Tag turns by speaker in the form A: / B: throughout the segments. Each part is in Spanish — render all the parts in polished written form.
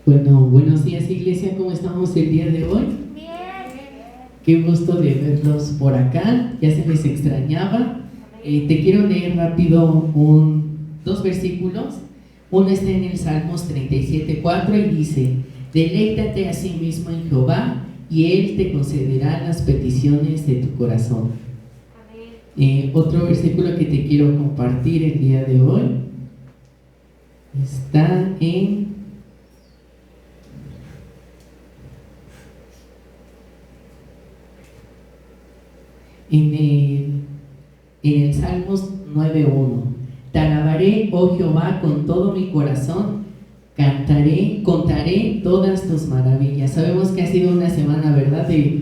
A: Bueno, buenos días iglesia, ¿cómo estamos el día de hoy? Qué gusto de verlos por acá, ya se les extrañaba. Te quiero leer rápido dos versículos. Uno está en el Salmos 37:4 y dice: deleítate a sí mismo en Jehová y Él te concederá las peticiones de tu corazón. Otro versículo que te quiero compartir el día de hoy está en el Salmos 9:1. Te alabaré, oh Jehová, con todo mi corazón, contaré todas tus maravillas. Sabemos que ha sido una semana, ¿verdad?, de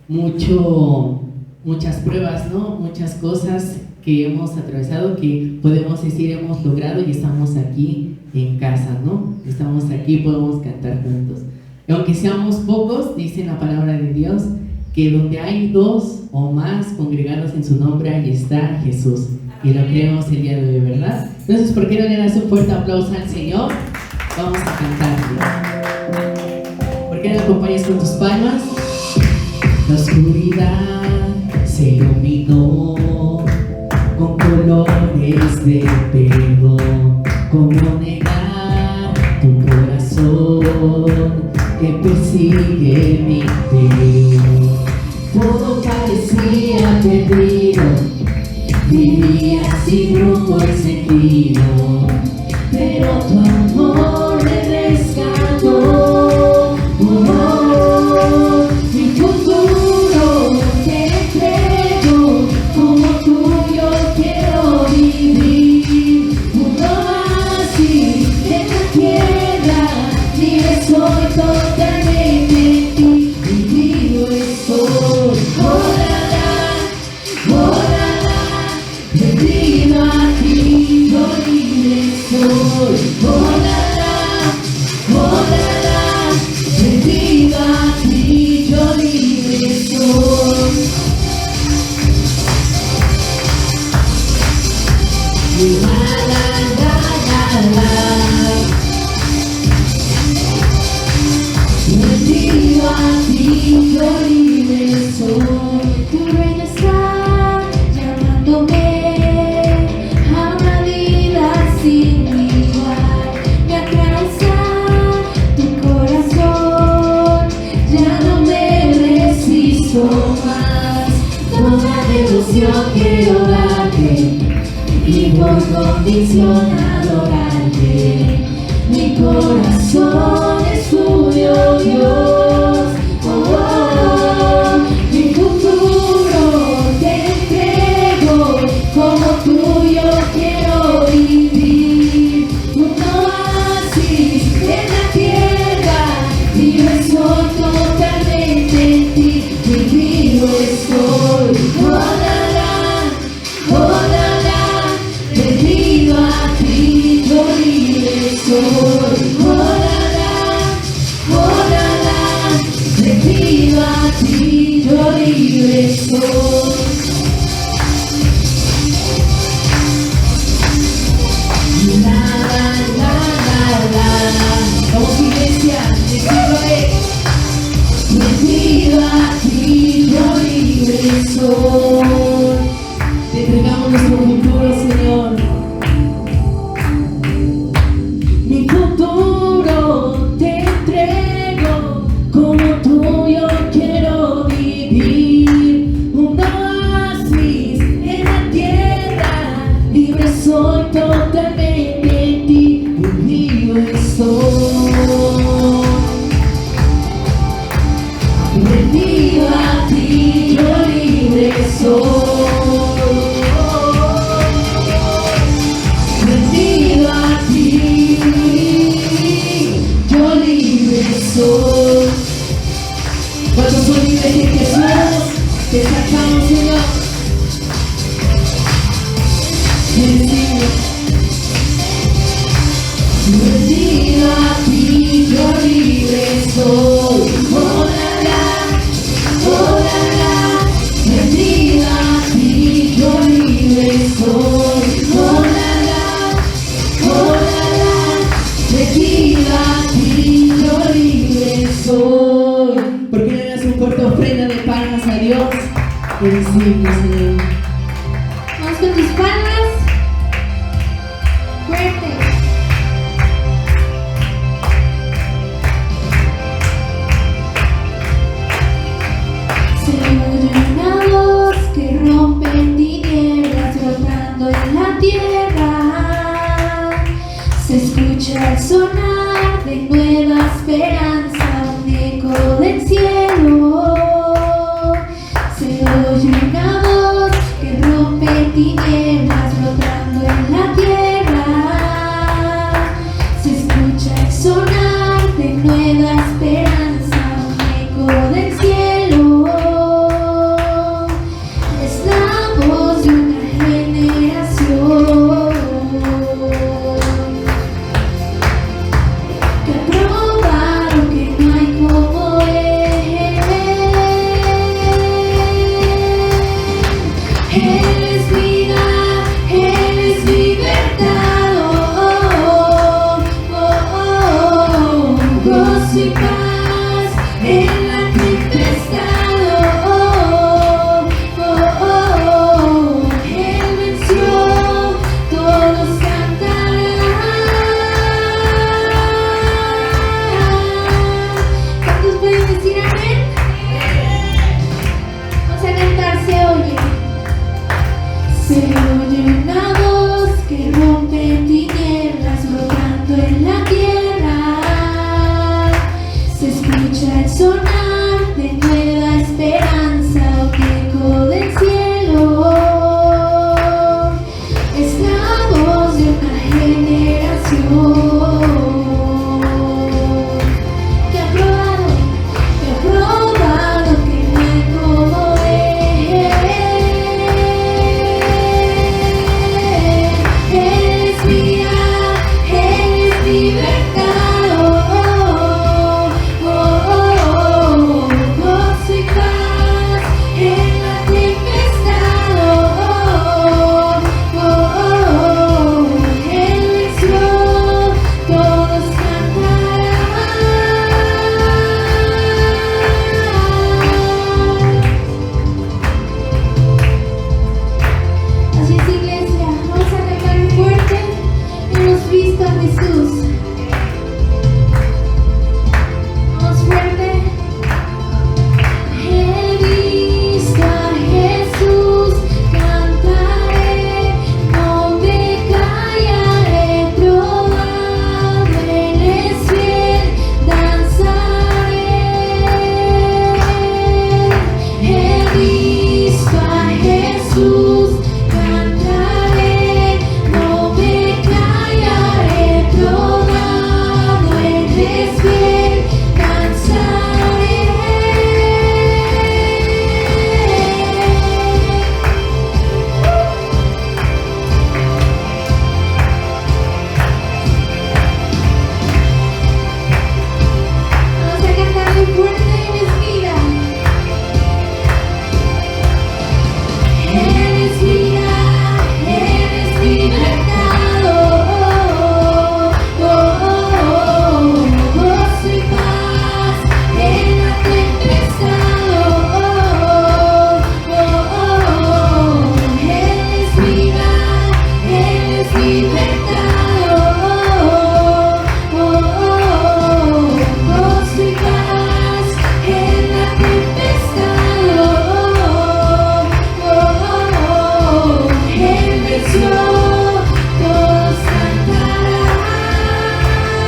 A: muchas pruebas, ¿no? Muchas cosas que hemos atravesado, que podemos decir hemos logrado y estamos aquí en casa, ¿no? Estamos aquí, podemos cantar juntos. Y aunque seamos pocos, dice la palabra de Dios, que donde hay dos o más congregados en su nombre, ahí está Jesús. Y lo creemos el día de hoy, ¿verdad? Entonces, ¿por qué no le das un fuerte aplauso al Señor? Vamos a cantar. ¿Por qué no acompañas con tus palmas? La oscuridad se iluminó con colores de perdón. ¿Cómo negar tu corazón que persigue mi interior? Todo parecía perdido, vivía sin rumbo y sentido, pero tu amor me rescató. Mi futuro te entrego, como tuyo quiero vivir. Un oasis en la tierra, libre soy totalmente en ti. Vivo estoy, rendido a ti, yo libre soy. Rendido a ti, yo libre soy. Rendido a ti, yo libre soy. Tu reino está llamándome a una vida sin igual. Me acaricia tu corazón, ya no me resisto más. Toda devoción quiero darte y por convicción adorarte. Mi corazón es tuyo, Dios. Mi futuro te entrego, como tuyo quiero vivir. Un oasis en la tierra, libre soy totalmente en ti. Vivo estoy, rendido a ti, yo libre soy. Rendido a ti, yo libre soy. Vamos iglesia, decídole. Rendido a ti, yo libre soy. Te entregamos nuestro futuro, Señor. Mi futuro te entrego, como tuyo quiero vivir. Un oasis en la tierra, libre soy totalmente en ti. Vivo soy. Rendido a ti, yo libre soy. Rendido a ti, yo libre soy. ¿Cuántos son libres en Jesús? Te sacamos, Señor. Rendido a ti, yo libre soy. Rendido a ti, yo libre soy. Rendido a ti, yo soy. ¿Por qué no le das un fuerte ofrenda de palmas a Dios? Eres digno, Señor.
B: Vamos con tus palmas. Fuerte. Se oye una voz que rompe tinieblas brotando en la tierra. Se escucha el sonar de nueva esperanza, un eco del cielo. Se oye una voz que rompe tinieblas brotando en la tierra. Se escucha el sonar de nueva esperanza, un eco del cielo. Es la voz de una generación que ha probado que no hay como Él. Él es vida, Él es libertad, gozo y paz en la tempestad, Él venció, todos cantarán. ¿Cuántos pueden decir amén? Vamos a cantar, se oye. Se oye una voz que rompe tinieblas brotando en la tierra. Se escucha el sonar de nueva esperanza, un eco del cielo. Es la voz de una generación que ha probado que no hay como Él. Él es vida, Él es libertad, gozo y paz en la tempestad, Él venció, todos cantarán. Así es, iglesia, vamos a cantar fuerte. Hemos visto a Jesús. Vamos fuerte. He visto a Jesús, cantaré, no me callaré, probado Él es fiel, danzaré. He visto a Jesús, cantaré, no me callaré, probado Él es fiel, danzaré. Vamos a cantarle fuerte, Él es vida. Él es vida, Él es libertad, gozo y paz en la tempestad, Él es vida, Él es libertad, gozo y paz en la tempestad, Él venció, todos cantarán.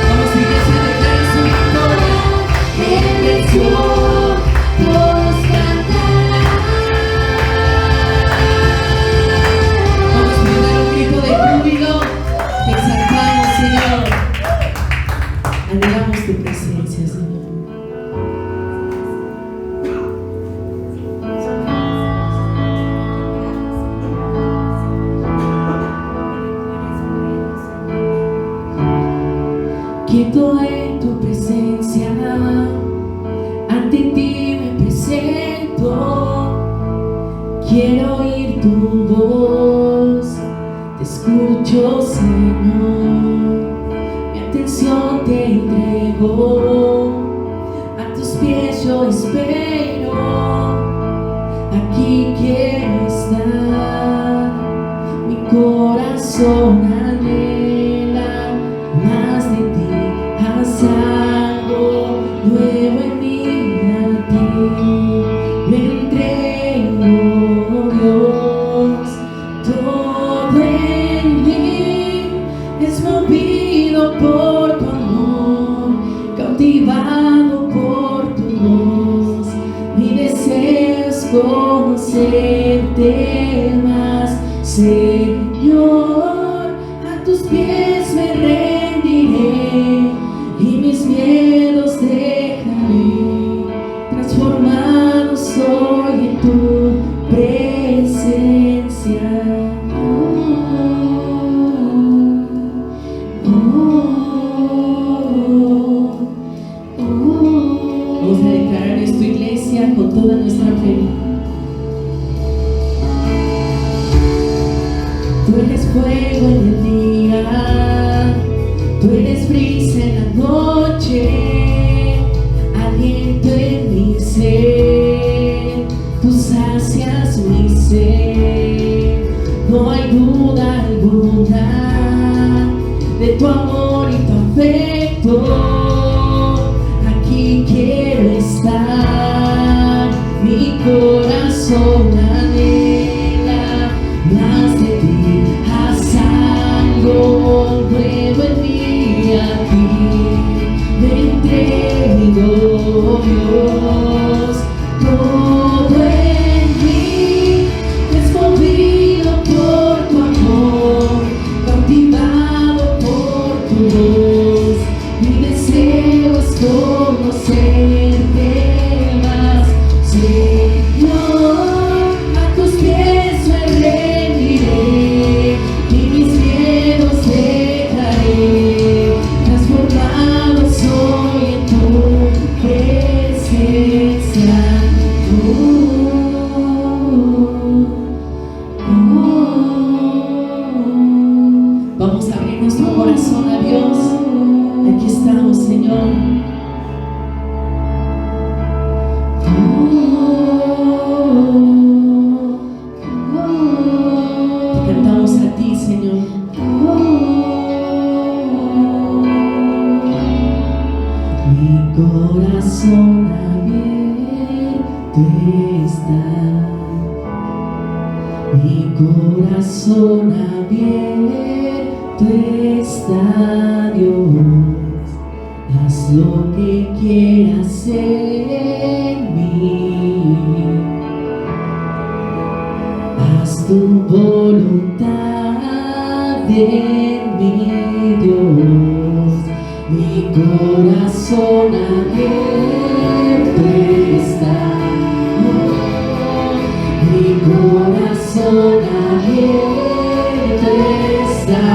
A: Vamos, iglesia, a declarar su victoria.
B: Él venció, todos cantarán.
A: Vamos a dar un grito de júbilo. Te exaltamos, Señor. Anhelamos tu presencia, Señor. Quieto en tu presencia, ante ti me presento. Quiero oír tu voz, te escucho, Señor. Mi atención te entrego, a tus conmovido por tu amor, cautivado por tu voz. Mi deseo es conocerte más, Señor. A tus pies me rendiré y mis miedos dejaré. Transformado soy en tu presencia. Vamos a declarar esto, iglesia, con toda nuestra fe. Tú eres fuego en el día, tú eres brisa en la noche, aliento en mi ser, tú sacias mi ser. No hay duda alguna de tu amor y tu afecto. Aquí quiero estar, mi corazón anhela más de ti. Haz algo nuevo en mí, a ti me entrego, Dios. Todo en mí es movido por tu amor, cautivado por tu voz. Mi deseo es conocerte más, Señor. A tus pies me rendiré y mis miedos dejaré. Transformado soy en tu presencia. Vamos a abrir nuestro corazón a Dios. Aquí estamos, Señor. Te cantamos a ti, Señor. Mi corazón abierto está. Mi corazón abierto está, Dios. Haz lo que quieras en mí. Haz tu voluntad en mí, Dios. Mi corazón abierto está. Mi corazón abierto está,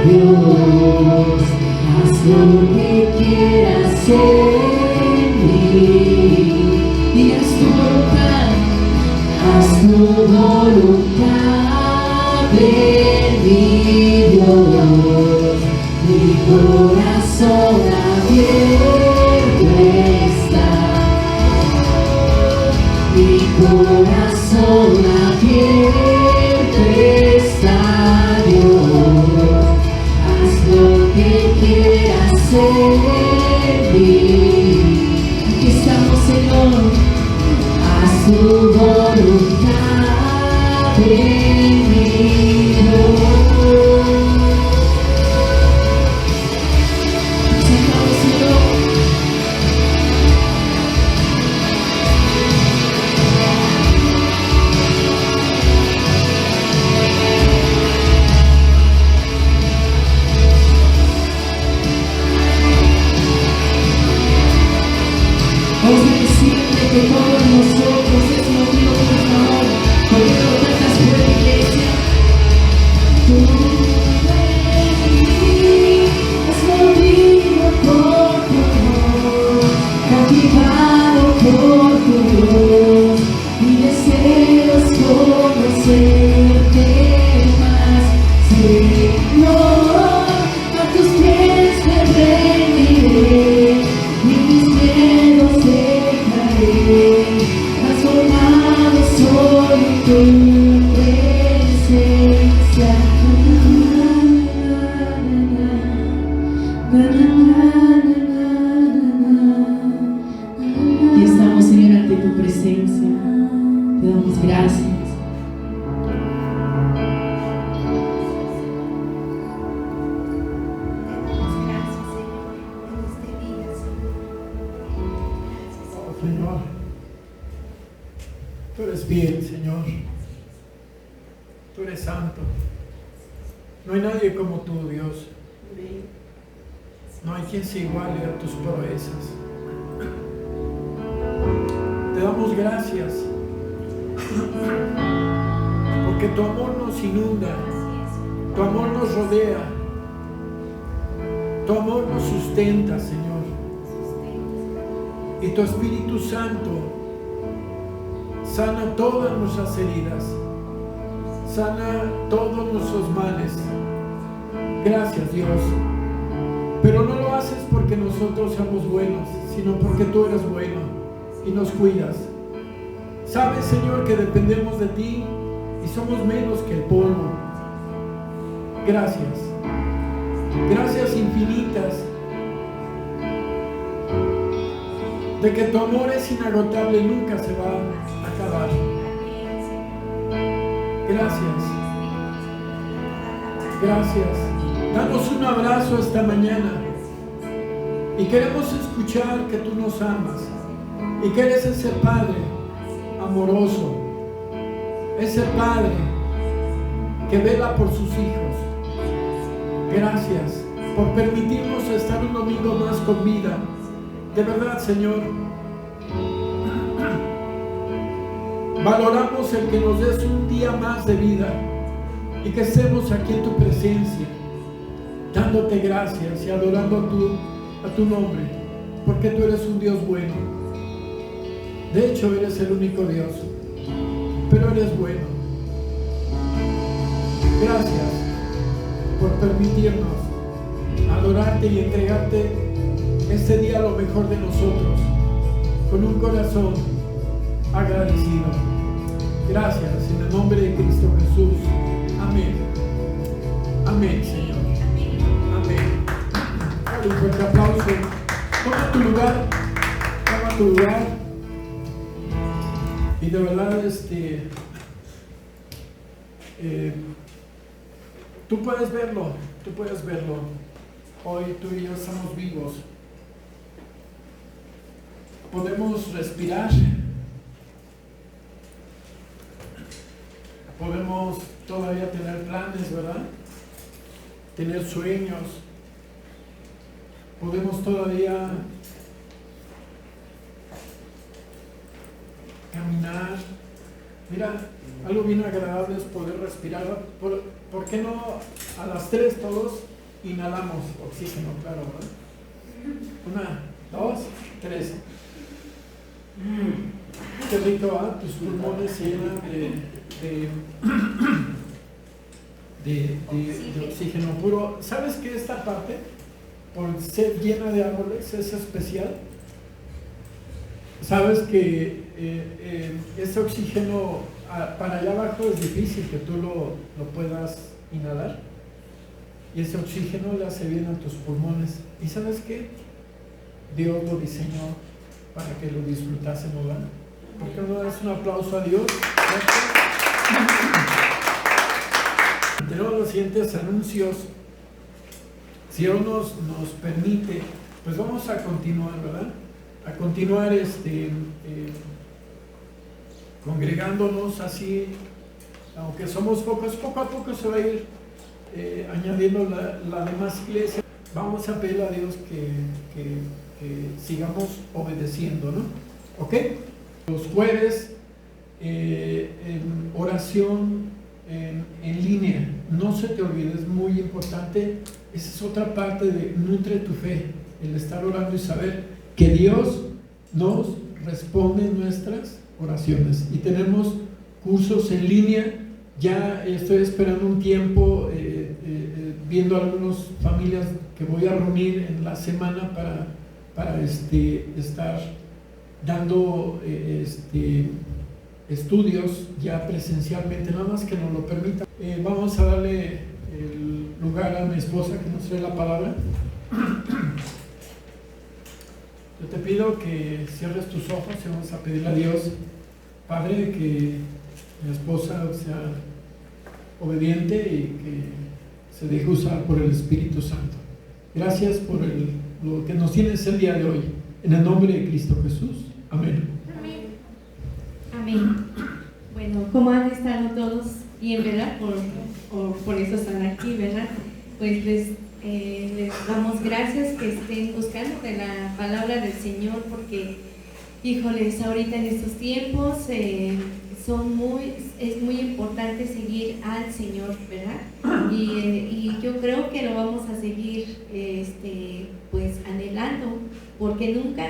A: Dios. Haz lo que quieras en mí. Y haz tu voluntad. Haz tu voluntad en mí, Dios. Mi corazón abierto está. Mi corazón abierto está, Dios. Haz lo que quieras en mí. Aquí estamos, Señor. Haz tu voluntad en mí, Dios. Sentamos, Señor. Vamos a decirle que todos nosotros es motivo de nuestra hora. Por eso tantas por la iglesia. Tú en mí es movido por tu amor, cautivado por tu voz. Mi deseo es conocerte más, Señor. A tus pies me rendiré y mis miedos dejaré. Transformado soy en tu presencia. Aquí estamos, Señor, ante tu presencia. Te damos gracias.
C: Señor, tú eres bien, Señor. Tú eres santo. No hay nadie como tú, Dios. No hay quien se iguale a tus proezas. Te damos gracias porque tu amor nos inunda, tu amor nos rodea, tu amor nos sustenta, Señor. Y tu Espíritu Santo sana todas nuestras heridas, sana todos nuestros males. Gracias, Dios. Pero no lo haces porque nosotros seamos buenos, sino porque tú eres bueno y nos cuidas. Sabes, Señor, que dependemos de ti y somos menos que el polvo. Gracias. Gracias infinitas de que tu amor es inagotable y nunca se va a acabar. Gracias. Gracias. Danos un abrazo esta mañana y queremos escuchar que tú nos amas y que eres ese Padre amoroso, ese Padre que vela por sus hijos. Gracias por permitirnos estar un domingo más con vida. De verdad, Señor, valoramos el que nos des un día más de vida y que estemos aquí en tu presencia, dándote gracias y adorando a tu nombre, porque tú eres un Dios bueno. De hecho, eres el único Dios, pero eres bueno. Gracias por permitirnos adorarte y entregarte este día lo mejor de nosotros, con un corazón agradecido. Gracias, en el nombre de Cristo Jesús. Amén. Amén, Señor. Amén. Dale un fuerte aplauso. Toma tu lugar. Toma tu lugar. Y de verdad, tú puedes verlo. Tú puedes verlo. Hoy tú y yo estamos vivos. Podemos respirar. Podemos todavía tener planes, ¿verdad? Tener sueños. Podemos todavía caminar. Mira, algo bien agradable es poder respirar. ¿Por qué no a las 3 todos inhalamos oxígeno? Claro, ¿verdad? 1, 2, 3. Qué rico, ¿ah? Tus pulmones se llenan de oxígeno puro. ¿Sabes que esta parte, por ser llena de árboles, es especial? ¿Sabes que ese oxígeno para allá abajo es difícil que tú lo puedas inhalar? Y ese oxígeno le hace bien a tus pulmones. ¿Y sabes qué? Dios lo diseñó para que lo disfrutásemos, ¿verdad? ¿Por qué no das un aplauso a Dios? Tenemos los siguientes anuncios. Si Dios nos permite, pues vamos a continuar, ¿verdad? A continuar congregándonos así, aunque somos pocos, poco a poco se va a ir añadiendo la demás iglesia. Vamos a pedirle a Dios que sigamos obedeciendo, ¿no? ¿Ok? Los jueves en oración en línea, no se te olvide, es muy importante. Esa es otra parte de nutre tu fe, el estar orando y saber que Dios nos responde nuestras oraciones. Y tenemos cursos en línea. Ya estoy esperando un tiempo viendo algunas familias que voy a reunir en la semana para estar dando estudios ya presencialmente, nada más que nos lo permitan. Vamos a darle el lugar a mi esposa que nos dé la palabra. Yo te pido que cierres tus ojos y vamos a pedirle a Dios, Padre, que mi esposa sea obediente y que se deje usar por el Espíritu Santo. Gracias por lo que nos tienes el día de hoy. En el nombre de Cristo Jesús. Amén.
D: Amén. Bueno, ¿cómo han estado todos? Bien, ¿verdad? Por eso están aquí, ¿verdad? Pues les damos gracias que estén buscando de la palabra del Señor, porque, híjoles, ahorita en estos tiempos es muy importante seguir al Señor, ¿verdad? Y yo creo que lo vamos a seguir pues anhelando, porque nunca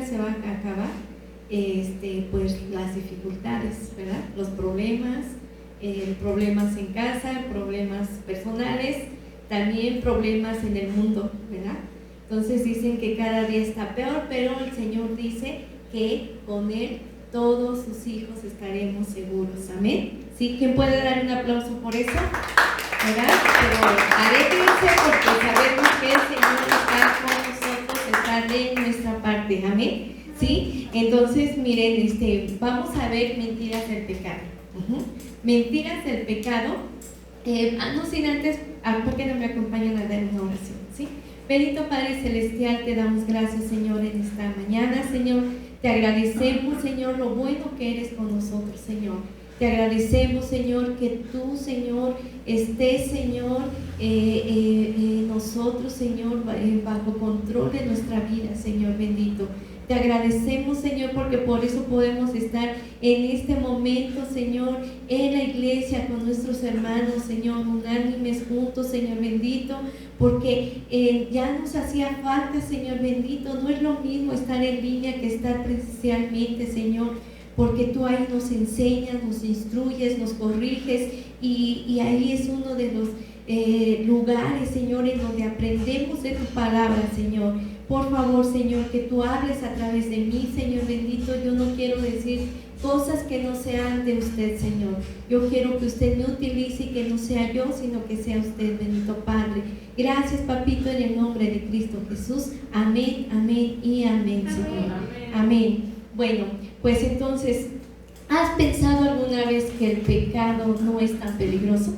D: se va a acabar pues las dificultades, ¿verdad? Los problemas en casa, problemas personales, también problemas en el mundo, ¿verdad? Entonces dicen que cada día está peor, pero el Señor dice que con Él todos sus hijos estaremos seguros. Amén. ¿Sí? ¿Quién puede dar un aplauso por eso? ¿Verdad? Pero alégrense porque sabemos que el Señor está con nosotros, está de nuestra parte. Amén. ¿Sí? Entonces, miren, vamos a ver mentiras del pecado. Mentiras del pecado. No sin antes, ¿por qué no me acompañan a dar una oración? ¿Sí? Bendito Padre Celestial, te damos gracias, Señor, en esta mañana, Señor. Te agradecemos, Señor, lo bueno que eres con nosotros, Señor. Te agradecemos, Señor, que tú, Señor, estés, Señor, nosotros, Señor, bajo control de nuestra vida, Señor bendito. Te agradecemos, Señor, porque por eso podemos estar en este momento, Señor, en la iglesia con nuestros hermanos, Señor, unánimes juntos, Señor bendito, porque ya nos hacía falta, Señor bendito. No es lo mismo estar en línea que estar presencialmente, Señor, porque tú ahí nos enseñas, nos instruyes, nos corriges, y ahí es uno de los lugares, Señor, en donde aprendemos de tu palabra, Señor. Por favor, Señor, que tú hables a través de mí, Señor bendito. Yo no quiero decir cosas que no sean de usted, Señor. Yo quiero que usted me utilice y que no sea yo, sino que sea usted, bendito Padre. Gracias, Papito, en el nombre de Cristo Jesús. Amén, amén y amén, Señor. Amén. Bueno, pues entonces, ¿has pensado alguna vez que el pecado no es tan peligroso?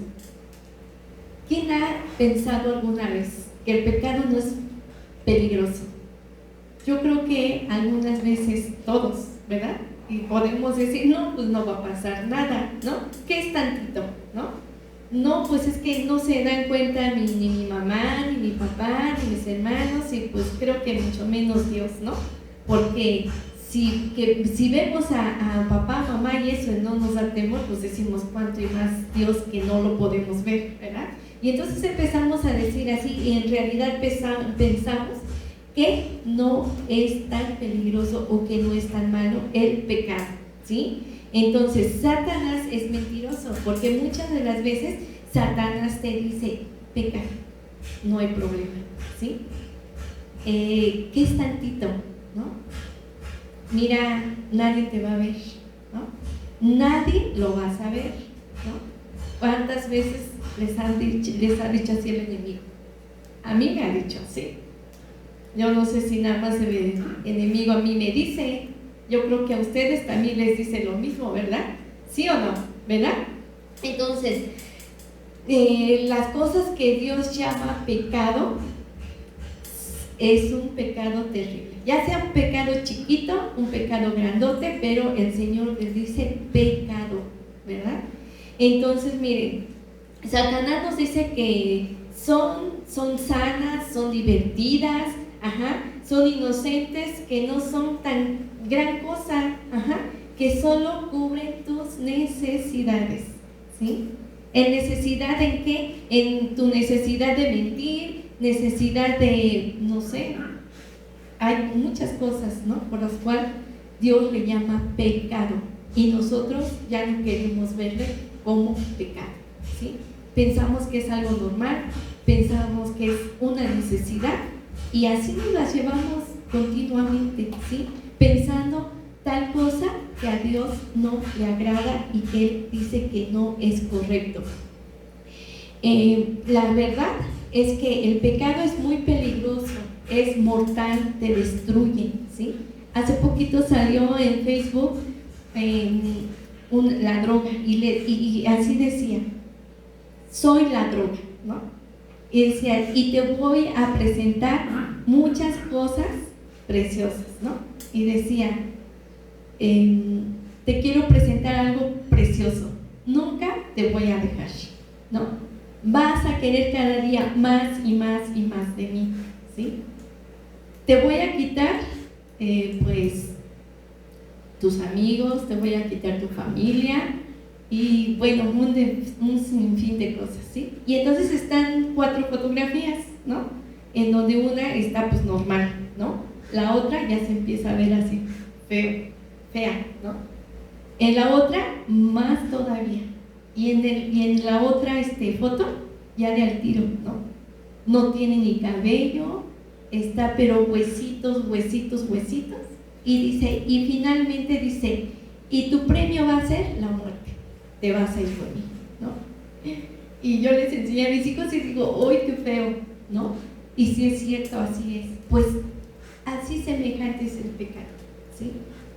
D: ¿Quién ha pensado alguna vez que el pecado no es peligroso? Yo creo que algunas veces todos, ¿verdad? Y podemos decir, no, pues no va a pasar nada, ¿no? ¿Qué es tantito, no? No, pues es que no se dan cuenta ni mi mamá, ni mi papá, ni mis hermanos, y pues creo que mucho menos Dios, ¿no? Porque si vemos a papá, mamá y eso no nos da temor, pues decimos cuánto y más Dios que no lo podemos ver, ¿verdad? Y entonces empezamos a decir así, y en realidad pensamos que no es tan peligroso o que no es tan malo el pecado, ¿sí? Entonces, Satanás es mentiroso, porque muchas de las veces Satanás te dice, peca, no hay problema, ¿sí? ¿Qué es tantito, no? Mira, nadie te va a ver, ¿no? Nadie lo va a saber, ¿no? ¿Cuántas veces les ha dicho así el enemigo? A mí me ha dicho así. Yo no sé si nada más el enemigo a mí me dice. Yo creo que a ustedes también les dice lo mismo, ¿verdad? ¿Sí o no? ¿Verdad? Entonces, las cosas que Dios llama pecado es un pecado terrible. Ya sea un pecado chiquito, un pecado grandote, pero el Señor les dice pecado, ¿verdad? Entonces, miren, Satanás nos dice que son sanas, son divertidas, son inocentes, que no son tan gran cosa, que solo cubren tus necesidades, ¿sí? ¿En necesidad en qué? En tu necesidad de mentir, necesidad de, no sé, hay muchas cosas, ¿no? Por las cuales Dios le llama pecado, y nosotros ya no queremos verle como pecado, ¿sí? Pensamos que es algo normal, pensamos que es una necesidad, y así nos las llevamos continuamente, ¿sí? Pensando tal cosa que a Dios no le agrada y que Él dice que no es correcto. La verdad es que el pecado es muy peligroso, es mortal, te destruye, ¿sí? Hace poquito salió en Facebook la droga, y así decía, soy la droga, ¿no? Y decía, y te voy a presentar muchas cosas preciosas, ¿no? Y decía, te quiero presentar algo precioso, nunca te voy a dejar, ¿no? Vas a querer cada día más y más y más de mí, ¿sí? Te voy a quitar, pues, tus amigos, te voy a quitar tu familia y, bueno, un sinfín de cosas, ¿sí? Y entonces están 4 fotografías, ¿no? En donde una está, pues, normal, ¿no? La otra ya se empieza a ver así, fea, ¿no? En la otra, más todavía. Y en la otra foto, ya de al tiro, ¿no? No tiene ni cabello, está pero huesitos. Y dice, y finalmente dice, y tu premio va a ser la muerte, te vas a ir por mí, ¿no? Y yo les enseñé a mis hijos y digo, ¡ay, qué feo!, ¿no? Y si es cierto, así es. Pues así semejante es el pecado, ¿sí?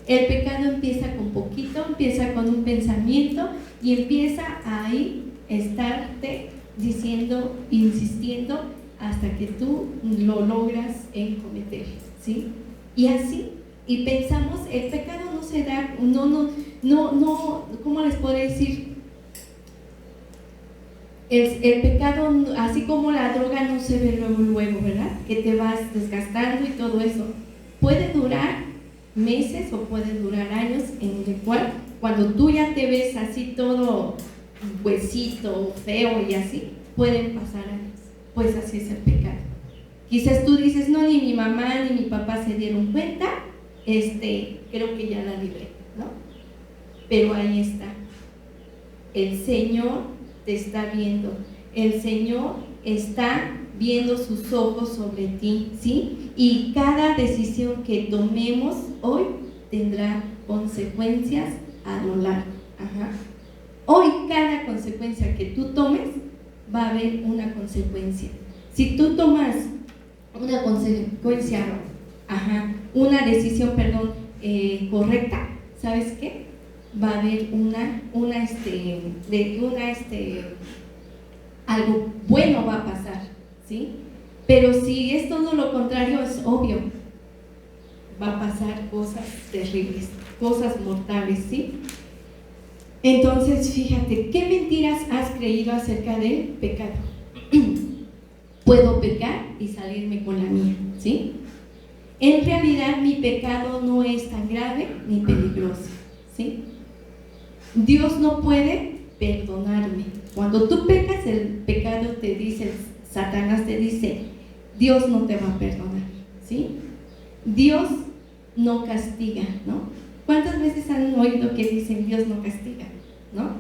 D: El pecado empieza con poquito, empieza con un pensamiento y empieza a ahí estarte diciendo, insistiendo, hasta que tú lo logras en cometer, ¿sí? Y así, y pensamos, el pecado no se da, no, ¿cómo les puedo decir? El pecado, así como la droga, no se ve luego, ¿verdad? Que te vas desgastando y todo eso. Puede durar meses o puede durar años, en el cual cuando tú ya te ves así todo huesito, feo y así, pueden pasar años. Pues así es el pecado. Quizás tú dices, no, ni mi mamá ni mi papá se dieron cuenta, creo que ya la libré, ¿no? Pero ahí está. El Señor te está viendo. El Señor está viendo sus ojos sobre ti, ¿sí? Y cada decisión que tomemos hoy tendrá consecuencias a lo largo. Ajá. Hoy cada consecuencia que tú tomes va a haber una consecuencia. Si tú tomas una consecuencia, una decisión, correcta, ¿sabes qué? Va a haber algo bueno va a pasar, ¿sí? Pero si es todo lo contrario, es obvio, va a pasar cosas terribles, cosas mortales, ¿sí? Entonces, fíjate, ¿qué mentiras has creído acerca del pecado? Puedo pecar y salirme con la mía, ¿sí? En realidad, mi pecado no es tan grave ni peligroso, ¿sí? Dios no puede perdonarme. Cuando tú pecas, el pecado te dice, Satanás te dice, Dios no te va a perdonar, ¿sí? Dios no castiga, ¿no? ¿Cuántas veces han oído que dicen Dios no castiga, ¿no?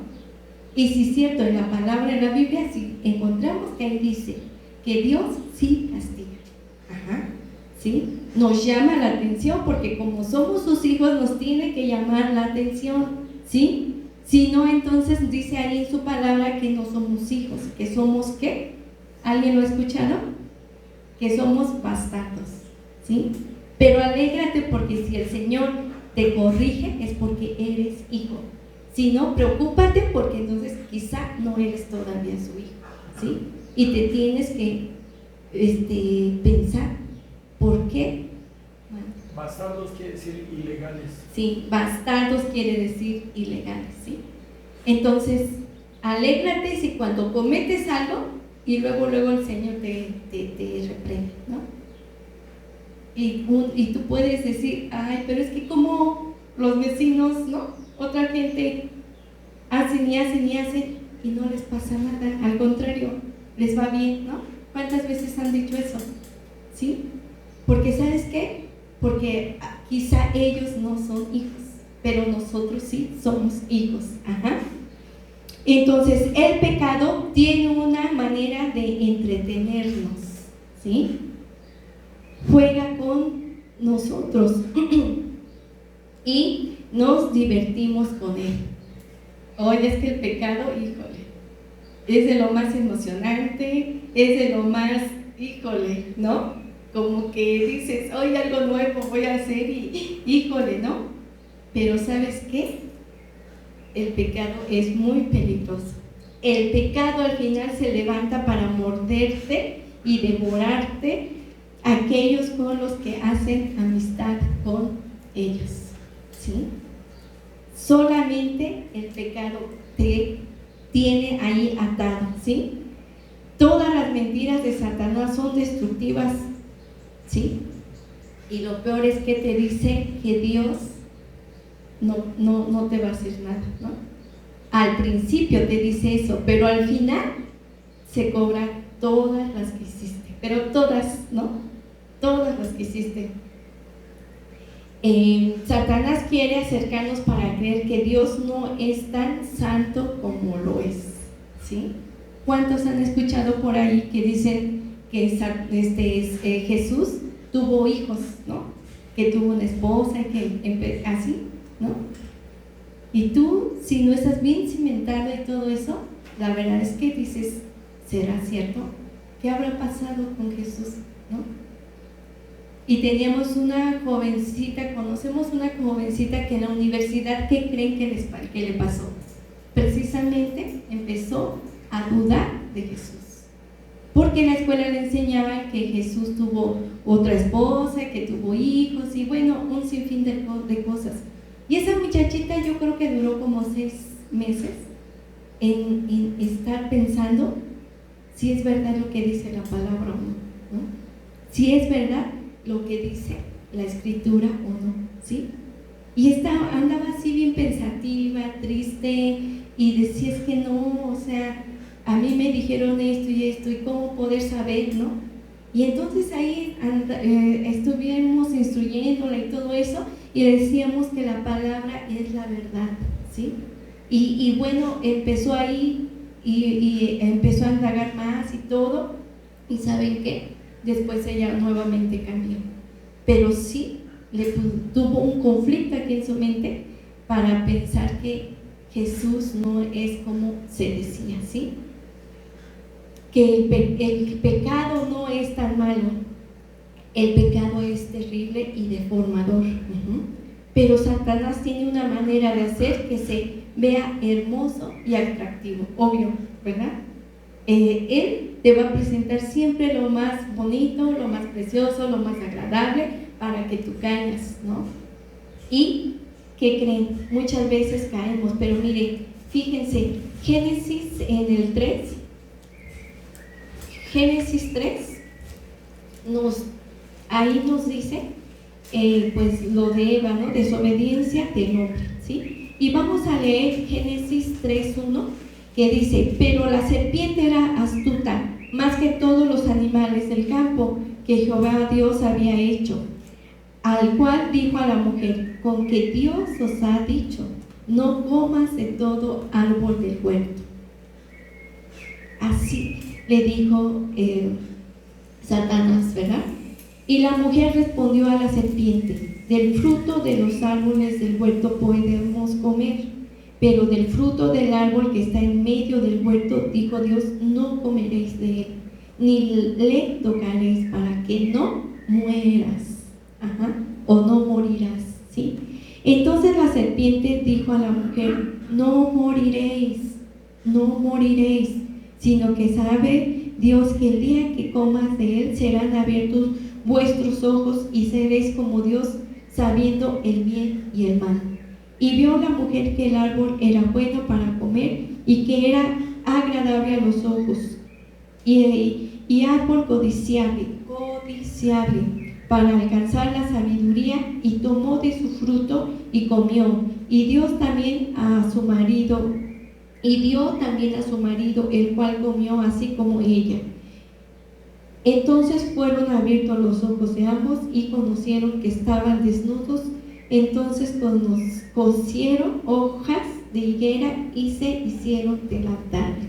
D: Y si es cierto, en la palabra, en la Biblia, sí encontramos que ahí dice que Dios sí castiga, ¿sí? Nos llama la atención porque como somos sus hijos nos tiene que llamar la atención, ¿sí? Si no, entonces dice ahí en su palabra que no somos hijos, que somos, ¿qué? ¿Alguien lo ha escuchado? Que somos bastardos, ¿sí? Pero alégrate porque si el Señor te corrige es porque eres hijo. Si no, preocúpate porque entonces quizá no eres todavía su hijo, ¿sí? Y te tienes que pensar, ¿por qué? Bueno,
C: bastardos quiere decir ilegales.
D: Sí, bastardos quiere decir ilegales, ¿sí? Entonces, alégrate si cuando cometes algo y luego el Señor te reprende, ¿no? Y tú puedes decir, ay, pero es que como los vecinos, ¿no? Otra gente hacen y no les pasa nada, al contrario, les va bien, ¿no? ¿Cuántas veces han dicho eso? ¿Sí? Porque ¿sabes qué? Porque quizá ellos no son hijos, pero nosotros sí somos hijos. Entonces, el pecado tiene una manera de entretenernos, ¿sí? Juega con nosotros y nos divertimos con él. Oye, es que el pecado, híjole, es de lo más emocionante, es de lo más, híjole, ¿no? Como que dices, oye, algo nuevo voy a hacer y híjole, ¿no? Pero ¿sabes qué? El pecado es muy peligroso. El pecado al final se levanta para morderte y devorarte aquellos con los que hacen amistad con ellos, ¿sí? Solamente el pecado te tiene ahí atado, ¿sí? Todas las mentiras de Satanás son destructivas, ¿sí? Y lo peor es que te dice que Dios no te va a hacer nada, ¿no? Al principio te dice eso, pero al final se cobran todas las que hiciste, pero todas, ¿no? Todas las que hiciste. Satanás quiere acercarnos para creer que Dios no es tan santo como lo es, ¿sí? ¿Cuántos han escuchado por ahí que dicen que Jesús tuvo hijos, ¿no? Que tuvo una esposa y que así, ¿no? Y tú, si no estás bien cimentado y todo eso, la verdad es que dices, ¿será cierto? ¿Qué habrá pasado con Jesús, no? Y teníamos una jovencita, conocemos una jovencita que en la universidad, ¿qué creen que le pasó? Precisamente empezó a dudar de Jesús, porque en la escuela le enseñaban que Jesús tuvo otra esposa, que tuvo hijos y bueno, un sinfín de cosas. Y esa muchachita yo creo que duró como 6 meses en estar pensando si es verdad lo que dice la palabra o no, ¿no? Si es verdad lo que dice la escritura o no, ¿sí? Y andaba así bien pensativa, triste, y decía, es que no, o sea, a mí me dijeron esto y cómo poder saber, ¿no? Y entonces ahí estuvimos instruyéndola y todo eso, y decíamos que la palabra es la verdad, ¿sí? Y bueno, empezó ahí y empezó a indagar más y todo, y ¿saben qué? Después ella nuevamente cambió, pero sí tuvo un conflicto aquí en su mente para pensar que Jesús no es como se decía, ¿sí? Que el pecado no es tan malo, el pecado es terrible y deformador, pero Satanás tiene una manera de hacer que se vea hermoso y atractivo, obvio, ¿verdad? Él te va a presentar siempre lo más bonito, lo más precioso, lo más agradable para que tú caigas, ¿no? Y, ¿qué creen? Muchas veces caemos, pero miren, fíjense, Génesis 3 ahí nos dice pues lo de Eva, ¿no? Desobediencia del hombre, ¿sí? Y vamos a leer Génesis 3:1, que dice, pero la serpiente era astuta más que todos los animales del campo que Jehová Dios había hecho, al cual dijo a la mujer, con que Dios os ha dicho, no comas de todo árbol del huerto. Así le dijo Satanás, ¿verdad? Y la mujer respondió a la serpiente, del fruto de los árboles del huerto podemos comer, pero del fruto del árbol que está en medio del huerto, dijo Dios, no comeréis de él, ni le tocaréis para que no mueras, o no morirás, ¿sí? Entonces la serpiente dijo a la mujer, no moriréis, sino que sabe Dios que el día que comas de él serán abiertos vuestros ojos y seréis como Dios, sabiendo el bien y el mal. Y vio la mujer que el árbol era bueno para comer y que era agradable a los ojos, y árbol codiciable para alcanzar la sabiduría, y tomó de su fruto y comió, y dio también a su marido, el cual comió así como ella. Entonces fueron abiertos los ojos de ambos y conocieron que estaban desnudos. Entonces cosieron hojas de higuera y se hicieron delantales.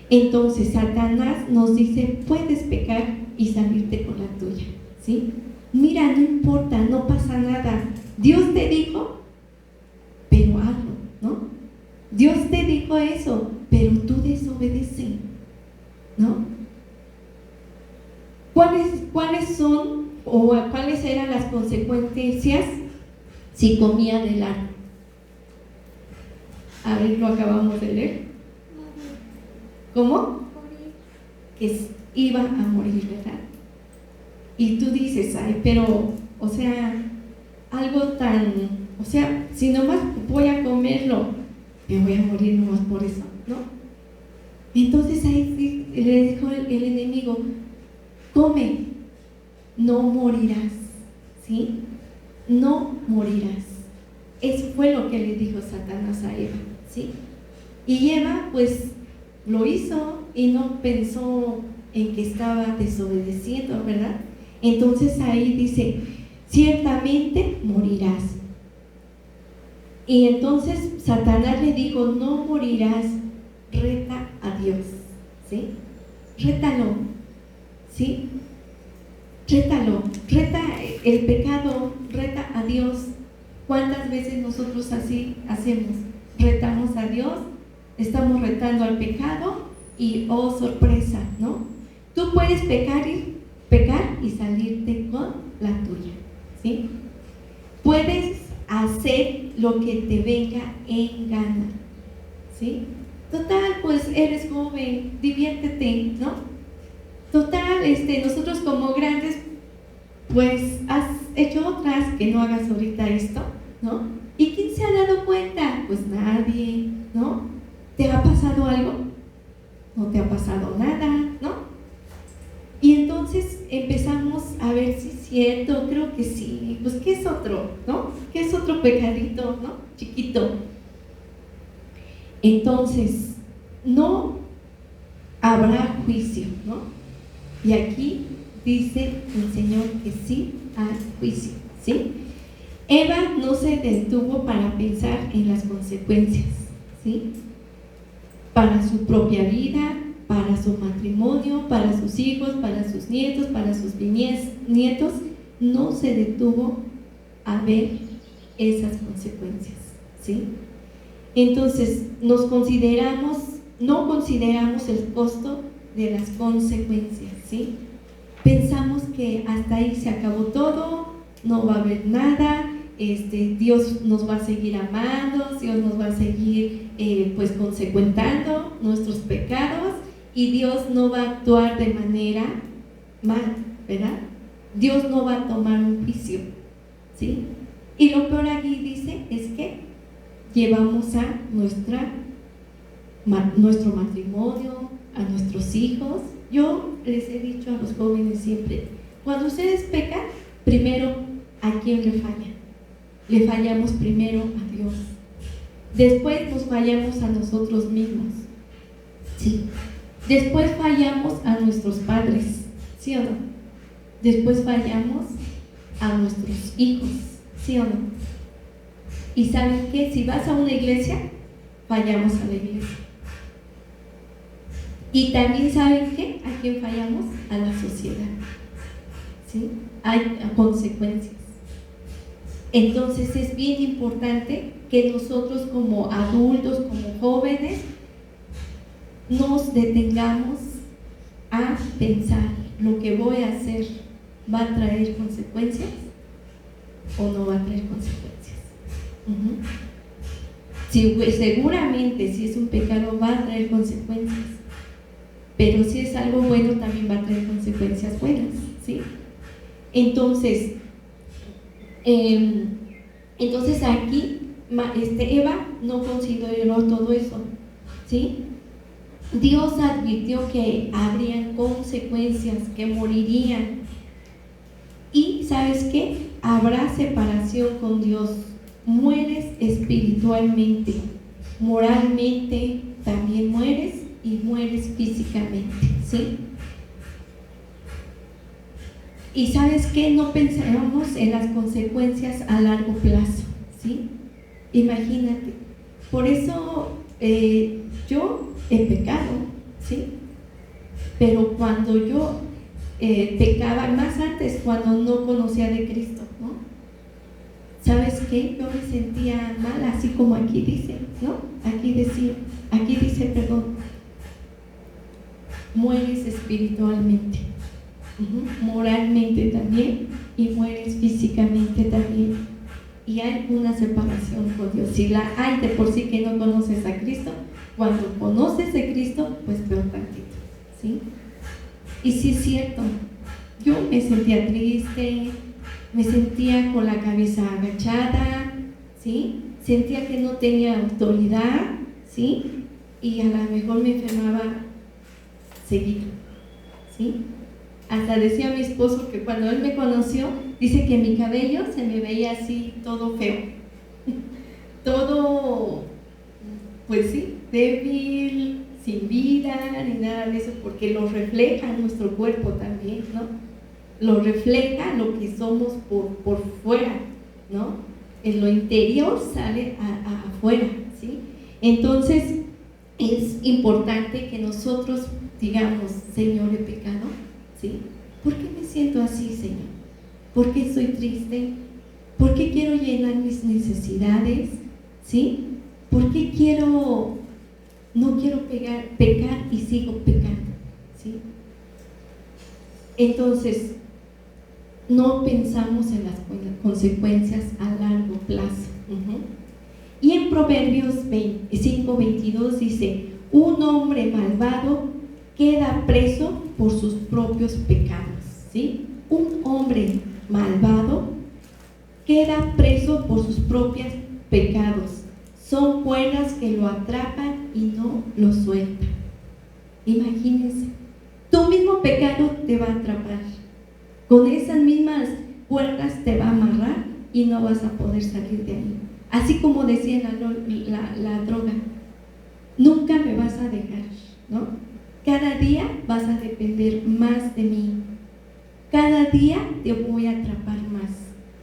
D: Entonces Satanás nos dice, puedes pecar y salirte con la tuya, ¿sí? Mira, no importa, no pasa nada. Dios te dijo, pero hazlo, ¿no? Dios te dijo eso, pero tú desobedeces, ¿no? ¿Cuáles son o cuáles eran las consecuencias si comía del árbol? A ver, lo acabamos de leer. ¿Cómo? Que iba a morir, ¿verdad? Y tú dices, ay, pero, o sea, algo tan, o sea, si nomás voy a comerlo, me voy a morir nomás por eso, ¿no? Entonces ahí le dijo el enemigo, come, no morirás, ¿sí? No morirás. Eso fue lo que le dijo Satanás a Eva, ¿sí? Y Eva, pues, lo hizo y no pensó en que estaba desobedeciendo, ¿verdad? Entonces ahí dice, ciertamente morirás. Y entonces Satanás le dijo, no morirás, reta a Dios, ¿sí? Rétalo, ¿sí? Rétalo, reta el pecado, reta a Dios. ¿Cuántas veces nosotros así hacemos? Retamos a Dios, estamos retando al pecado y oh sorpresa, ¿no? Tú puedes pecar y salirte con la tuya, ¿sí? Puedes hacer lo que te venga en gana, ¿sí? Total, pues eres joven, diviértete, ¿no? Total, nosotros como grandes, pues has hecho otras, que no hagas ahorita esto, ¿no? ¿Y quién se ha dado cuenta? Pues nadie, ¿no? ¿Te ha pasado algo? No te ha pasado nada, ¿no? Y entonces empezamos a ver si es cierto, creo que sí, pues ¿qué es otro, no? ¿Qué es otro pecadito, no? Chiquito. Entonces, no habrá juicio, ¿no? Y aquí dice el Señor que sí hay juicio, ¿sí? Eva no se detuvo para pensar en las consecuencias, ¿sí? Para su propia vida, para su matrimonio, para sus hijos, para sus nietos, para sus nietos, no se detuvo a ver esas consecuencias, ¿sí? Entonces, no consideramos el costo de las consecuencias, ¿sí? Pensamos que hasta ahí se acabó todo, no va a haber nada, Dios nos va a seguir amando, Dios nos va a seguir pues consecuentando nuestros pecados y Dios no va a actuar de manera mal, ¿verdad? Dios no va a tomar un juicio, ¿sí? Y lo peor aquí dice es que llevamos a nuestro matrimonio, a nuestros hijos. Yo les he dicho a los jóvenes siempre, cuando ustedes pecan, primero, ¿a quién le fallan? Le fallamos primero a Dios. Después nos fallamos a nosotros mismos, ¿sí? Después fallamos a nuestros padres, ¿sí o no? Después fallamos a nuestros hijos, ¿sí o no? Y ¿saben qué? Si vas a una iglesia, fallamos a la iglesia. Y también ¿saben qué? ¿A quién fallamos? A la sociedad, ¿sí? Hay consecuencias. Entonces es bien importante que nosotros como adultos, como jóvenes, nos detengamos a pensar, ¿lo que voy a hacer va a traer consecuencias o no va a traer consecuencias? Seguramente si es un pecado va a traer consecuencias, pero si es algo bueno también va a traer consecuencias buenas, ¿sí? Entonces aquí Eva no consideró todo eso, ¿sí? Dios advirtió que habrían consecuencias, que morirían. Y ¿sabes qué? Habrá separación con Dios. Mueres espiritualmente, moralmente también mueres y mueres físicamente, ¿sí? Y ¿sabes qué? No pensamos en las consecuencias a largo plazo, ¿sí? Imagínate. Por eso yo he pecado, ¿sí? Pero cuando yo pecaba, más antes, cuando no conocía de Cristo, ¿no? ¿Sabes qué? Yo me sentía mal, así como aquí dice, ¿no? Aquí dice, mueres espiritualmente, moralmente también, y mueres físicamente también. Y hay una separación con Dios. Si la hay de por sí que no conoces a Cristo, cuando conoces de Cristo, pues peor tantito, ¿sí? Y sí es cierto, yo me sentía triste, me sentía con la cabeza agachada, ¿sí? Sentía que no tenía autoridad, ¿sí? Y a lo mejor me enfermaba seguido, ¿sí? Hasta decía mi esposo que cuando él me conoció, dice que mi cabello se me veía así todo feo, todo, pues sí, débil, sin vida, ni nada de eso, porque lo refleja nuestro cuerpo también, ¿no? Lo refleja lo que somos por fuera, ¿no? En lo interior sale afuera, ¿sí? Entonces, es importante que nosotros digamos, Señor, he pecado, ¿sí? ¿Por qué me siento así, Señor? ¿Por qué estoy triste? ¿Por qué quiero llenar mis necesidades? ¿Sí? ¿Por qué no quiero pecar y sigo pecando? ¿Sí? Entonces, no pensamos en las consecuencias a largo plazo. Y en Proverbios 5:22 dice, un hombre malvado queda preso por sus propios pecados, ¿sí? Un hombre malvado queda preso por sus propios pecados. Son cuerdas que lo atrapan y no lo sueltan. Imagínense, tu mismo pecado te va a atrapar. Con esas mismas cuerdas te va a amarrar y no vas a poder salir de ahí. Así como decía la droga, nunca me vas a dejar, ¿no? Cada día vas a depender más de mí. Cada día te voy a atrapar más.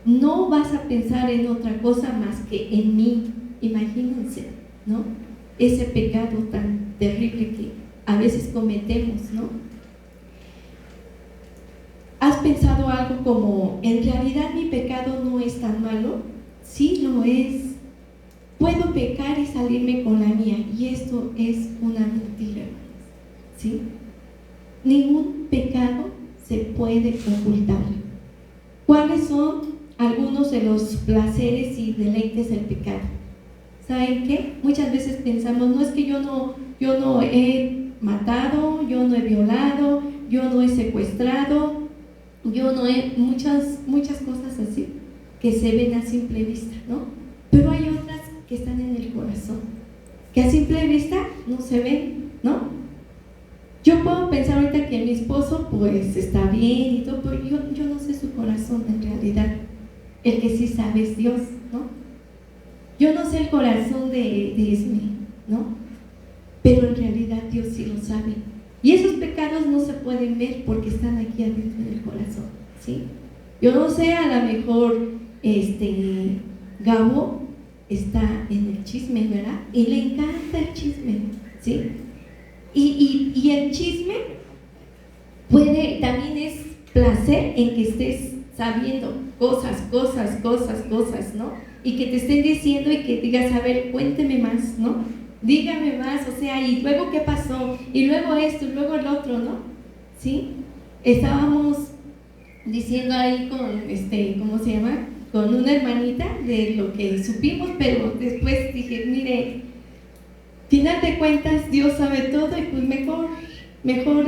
D: No vas a pensar en otra cosa más que en mí. Imagínense, ¿no? Ese pecado tan terrible que a veces cometemos, ¿no? ¿Has pensado algo como, en realidad mi pecado no es tan malo? Sí lo es. Puedo pecar y salirme con la mía, y esto es una mentira, hermanos, ¿sí? Ningún pecado se puede ocultar. ¿Cuáles son algunos de los placeres y deleites del pecado? ¿Saben qué? Muchas veces pensamos, no es que yo no he matado, yo no he violado, yo no he secuestrado, yo no he muchas cosas así que se ven a simple vista, ¿no? Pero hay otras que están en el corazón, que a simple vista no se ven, ¿no? Yo puedo pensar ahorita que mi esposo pues está bien y todo, pero yo no sé su corazón en realidad. El que sí sabe es Dios, ¿no? Yo no sé el corazón de Esme, ¿no? Pero en realidad Dios sí lo sabe. Y esos pecados no se pueden ver porque están aquí adentro del corazón, ¿sí? Yo no sé, a lo mejor Gabo está en el chisme, ¿verdad? Y le encanta el chisme, ¿sí? Y el chisme también es placer en que estés sabiendo cosas, ¿no? Y que te estén diciendo y que digas, a ver, cuénteme más, ¿no? Dígame más, o sea, y luego qué pasó, y luego esto, y luego el otro, ¿no? ¿Sí? Estábamos diciendo ahí con, ¿cómo se llama? Con una hermanita de lo que supimos, pero después dije, mire, final de cuentas Dios sabe todo y pues mejor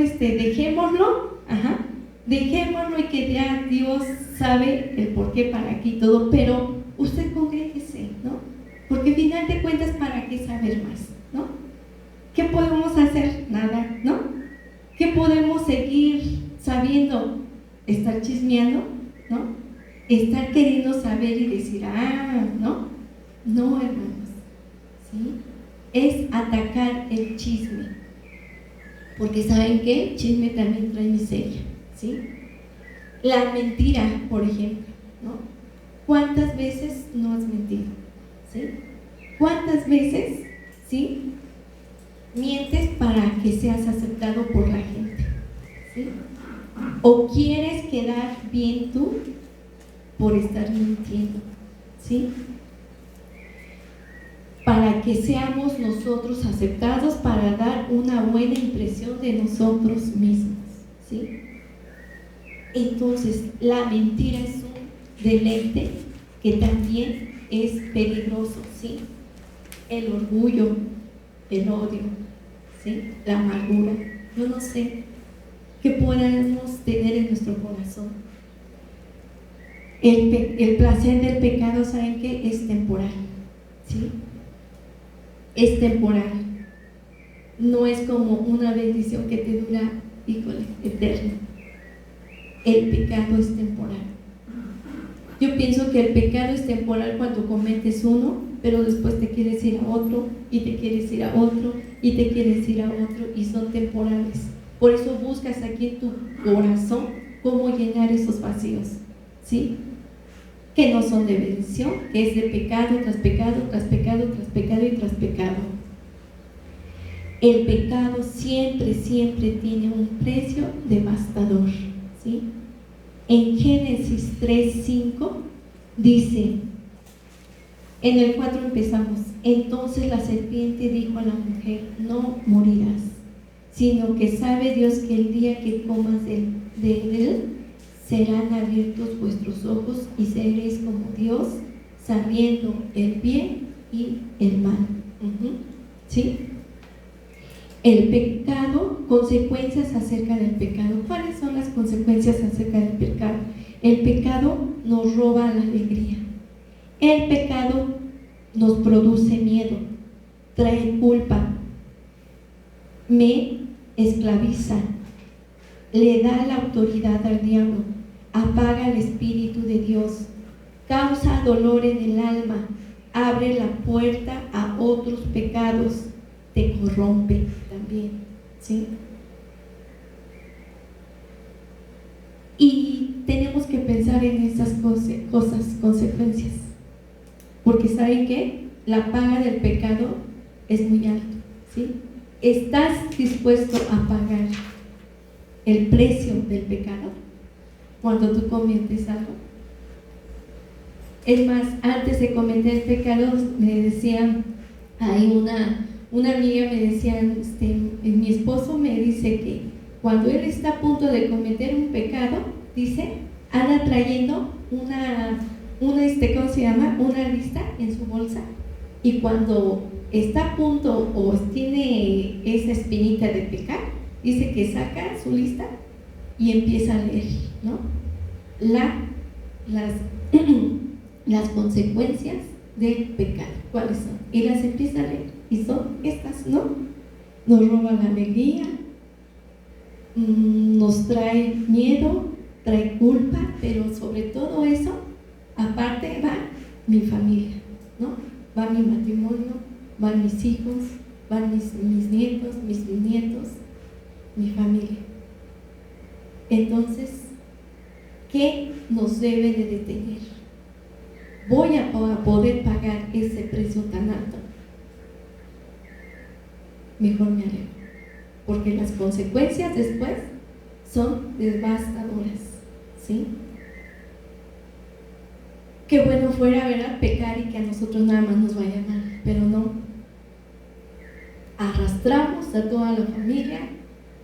D: dejémoslo, dejémoslo y que ya Dios sabe el por qué, para qué y todo, pero usted congréguese, ¿no? Porque final de cuentas, ¿para qué saber más, no? ¿Qué podemos hacer? Nada, ¿no? ¿Qué podemos seguir sabiendo? Estar chismeando, ¿no? Estar queriendo saber y decir, ¿no? No, hermanos, ¿sí? Es atacar el chisme, porque ¿saben qué? El chisme también trae miseria, ¿sí? La mentira, por ejemplo, ¿no? ¿Cuántas veces no has mentido? ¿Sí? ¿Cuántas veces, sí, mientes para que seas aceptado por la gente? ¿Sí? ¿O quieres quedar bien tú por estar mintiendo? ¿Sí? Para que seamos nosotros aceptados, para dar una buena impresión de nosotros mismos, ¿sí? Entonces, la mentira es un deleite que también es peligroso, ¿sí? El orgullo, el odio, ¿sí? La amargura. Yo no sé que podamos tener en nuestro corazón. El placer del pecado, ¿saben qué? Es temporal, ¿sí? Es temporal. No es como una bendición que te dura, híjole, eterna. El pecado es temporal. Yo pienso que el pecado es temporal cuando cometes uno, pero después te quieres ir a otro, y te quieres ir a otro, y te quieres ir a otro, y son temporales. Por eso buscas aquí en tu corazón cómo llenar esos vacíos, ¿sí? Que no son de bendición, que es de pecado tras pecado, tras pecado, tras pecado y tras pecado. El pecado siempre, siempre tiene un precio devastador, ¿sí? En Génesis 3:5 dice, en el 4 empezamos, entonces la serpiente dijo a la mujer, no morirás, sino que sabe Dios que el día que comas de él, serán abiertos vuestros ojos y seréis como Dios, sabiendo el bien y el mal. ¿Sí? El pecado, consecuencias acerca del pecado. ¿Cuáles son las consecuencias acerca del pecado? El pecado nos roba la alegría. El pecado nos produce miedo, trae culpa, me esclaviza, le da la autoridad al diablo, apaga el Espíritu de Dios, causa dolor en el alma, abre la puerta a otros pecados, te corrompe también, ¿sí? Y tenemos que pensar en estas cosas, consecuencias, porque ¿saben qué? La paga del pecado es muy alto, ¿sí? ¿Estás dispuesto a pagar el precio del pecado cuando tú cometes algo? Es más, antes de cometer pecados me decían, hay una amiga me decía, mi esposo me dice que cuando él está a punto de cometer un pecado, dice, anda trayendo una ¿cómo se llama? Una lista en su bolsa, y cuando está a punto o tiene esa espinita de pecar, dice que saca su lista y empieza a leer, ¿no? Las consecuencias del pecado, ¿cuáles son? Y las empieza a leer, y son estas, ¿no? Nos roba la alegría, nos trae miedo, trae culpa, pero sobre todo eso, aparte va mi familia, ¿no? Va mi matrimonio, van mis hijos, van mis nietos, mis bisnietos, mi familia. Entonces, ¿qué nos debe de detener? ¿Voy a poder pagar ese precio tan alto? Mejor me alejo, porque las consecuencias después son devastadoras, ¿sí? Qué bueno fuera, ¿verdad?, pecar y que a nosotros nada más nos vaya mal, pero no. Arrastramos a toda la familia,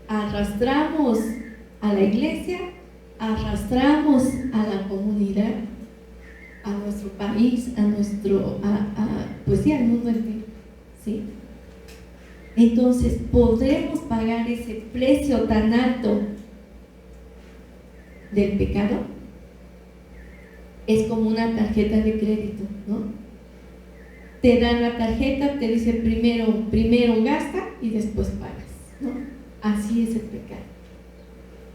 D: arrastramos a la iglesia, arrastramos a la comunidad, a nuestro país, pues sí, al mundo entero, ¿sí? Entonces, ¿podremos pagar ese precio tan alto del pecado? Es como una tarjeta de crédito, ¿no? Te dan la tarjeta, te dice primero gasta y después pagas, ¿no? Así es el pecado.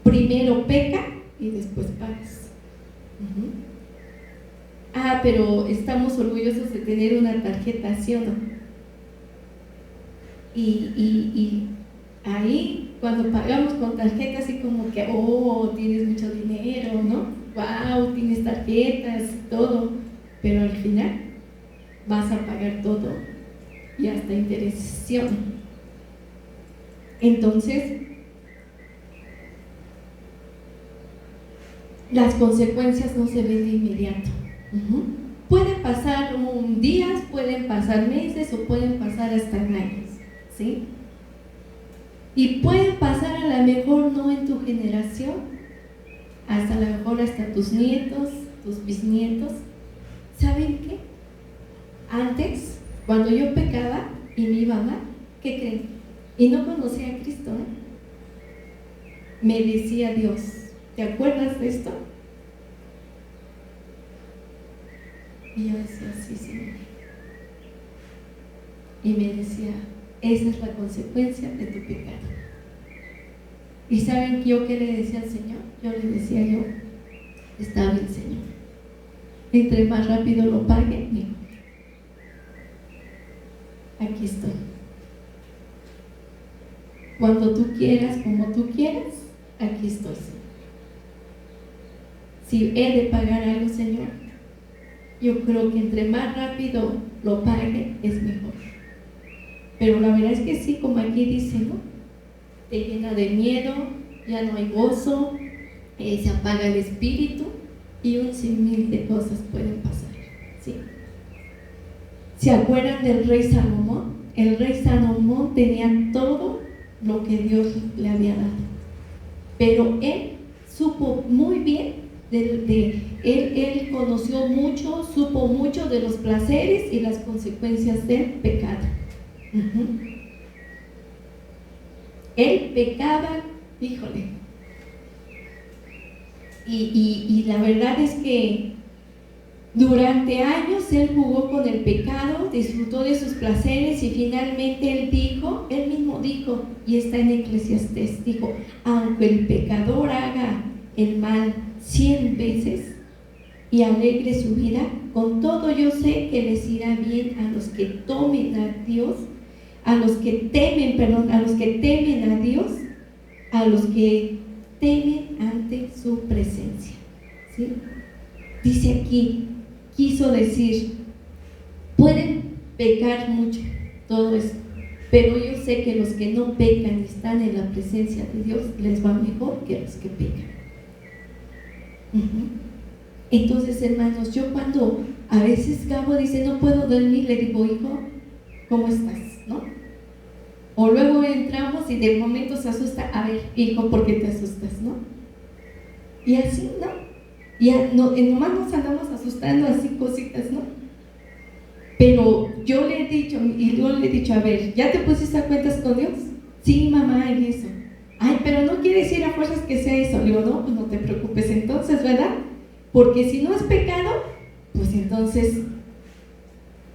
D: Primero peca y después pagas. Pero estamos orgullosos de tener una tarjeta, ¿sí o no? Y ahí, cuando pagamos con tarjeta, así como que, tienes mucho dinero, ¿no? Wow, tienes tarjetas y todo, pero al final vas a pagar todo y hasta intereses, ¿sí o no? Entonces, las consecuencias no se ven de inmediato. Pueden pasar días, pueden pasar meses o pueden pasar hasta años, ¿sí? Y pueden pasar a lo mejor no en tu generación, hasta a lo mejor hasta tus nietos, tus bisnietos. ¿Saben qué? Antes, cuando yo pecaba y me iba mal, ¿qué creen? Y no conocía a Cristo, ¿eh? me decía Dios, ¿te acuerdas de esto? Y yo decía, sí, Señor. Y me decía, esa es la consecuencia de tu pecado. ¿Y saben yo qué le decía al Señor? Yo le decía está bien, Señor. Entre más rápido lo pague, mejor. Aquí estoy. Cuando tú quieras, como tú quieras, aquí estoy, Señor. Si he de pagar algo, Señor, yo creo que entre más rápido lo pague, es mejor. Pero la verdad es que sí, como aquí dice, ¿no? Te llena de miedo, ya no hay gozo, se apaga el espíritu y un sinfín de cosas pueden pasar, ¿sí? ¿Se acuerdan del rey Salomón? El rey Salomón tenía todo lo que Dios le había dado, pero él supo muy bien él conoció mucho, supo mucho de los placeres y las consecuencias del pecado. Él pecaba, híjole, y la verdad es que durante años él jugó con el pecado, disfrutó de sus placeres y finalmente él mismo dijo, y está en Eclesiastés, dijo, aunque el pecador haga el mal 100 veces y alegre su vida, con todo yo sé que les irá bien a los que tomen a Dios, a los que temen a Dios, a los que temen ante su presencia, ¿sí? Dice aquí, quiso decir, pueden pecar mucho, todo eso, pero yo sé que los que no pecan y están en la presencia de Dios, les va mejor que los que pecan. Entonces, hermanos, yo cuando a veces Gabo dice no puedo dormir, le digo, hijo, ¿cómo estás? ¿No? O luego entramos y de momento se asusta, a ver, hijo, ¿por qué te asustas? ¿No? Y así, ¿no? Ya nomás nos andamos asustando así cositas, ¿no? Pero yo le he dicho, a ver, ¿ya te pusiste a cuentas con Dios? Sí, mamá, en eso. Ay, pero no quiere decir a fuerzas que sea eso. Le digo, no, pues no te preocupes entonces, ¿verdad? Porque si no es pecado, pues entonces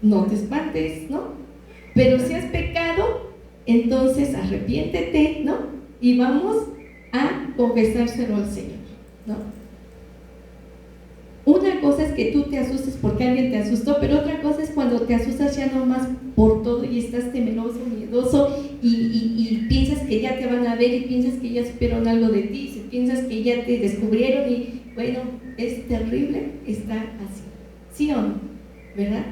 D: no te espantes, ¿no? Pero si es pecado, entonces arrepiéntete, ¿no? Y vamos a confesárselo al Señor, ¿no? Una cosa es que tú te asustes porque alguien te asustó, pero otra cosa es cuando te asustas ya nomás por todo y estás temeroso, miedoso y piensas que ya te van a ver y piensas que ya supieron algo de ti, y piensas que ya te descubrieron y bueno, es terrible estar así, ¿sí o no? ¿Verdad?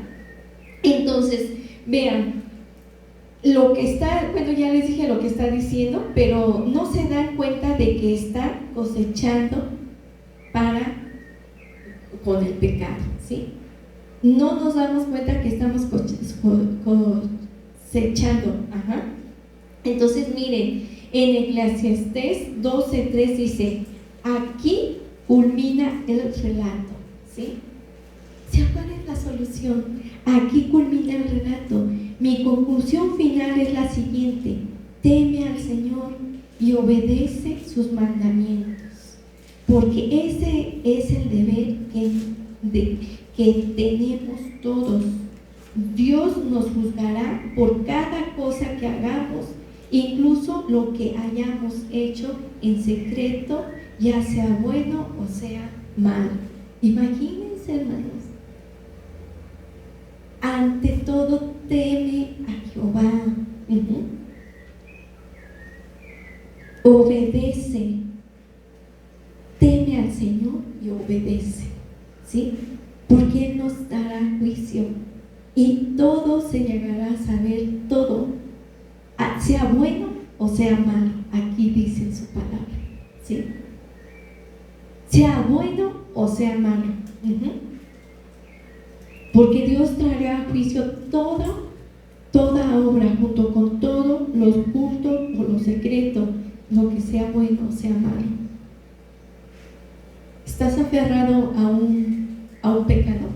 D: Entonces, vean, lo que está, bueno, ya les dije lo que está diciendo, pero no se dan cuenta de que está cosechando con el pecado, ¿sí? No nos damos cuenta que estamos cosechando. Entonces, miren, en Eclesiastés 12:3 dice, aquí culmina el relato, ¿sí? ¿Cuál es la solución? Aquí culmina el relato. Mi conclusión final es la siguiente: teme al Señor y obedece sus mandamientos, porque ese es el deber que tenemos todos. Dios nos juzgará por cada cosa que hagamos, incluso lo que hayamos hecho en secreto, ya sea bueno o sea malo. Imagínense, hermanos. Ante todo, teme a Jehová. Obedece. Teme al Señor y obedece, ¿sí? Porque Él nos dará juicio y todo se llegará a saber, todo, sea bueno o sea malo. Aquí dice en su palabra, ¿sí? Sea bueno o sea malo. Porque Dios traerá a juicio toda obra, junto con todo lo oculto o lo secreto, lo que sea bueno o sea malo. ¿Estás aferrado a un pecado?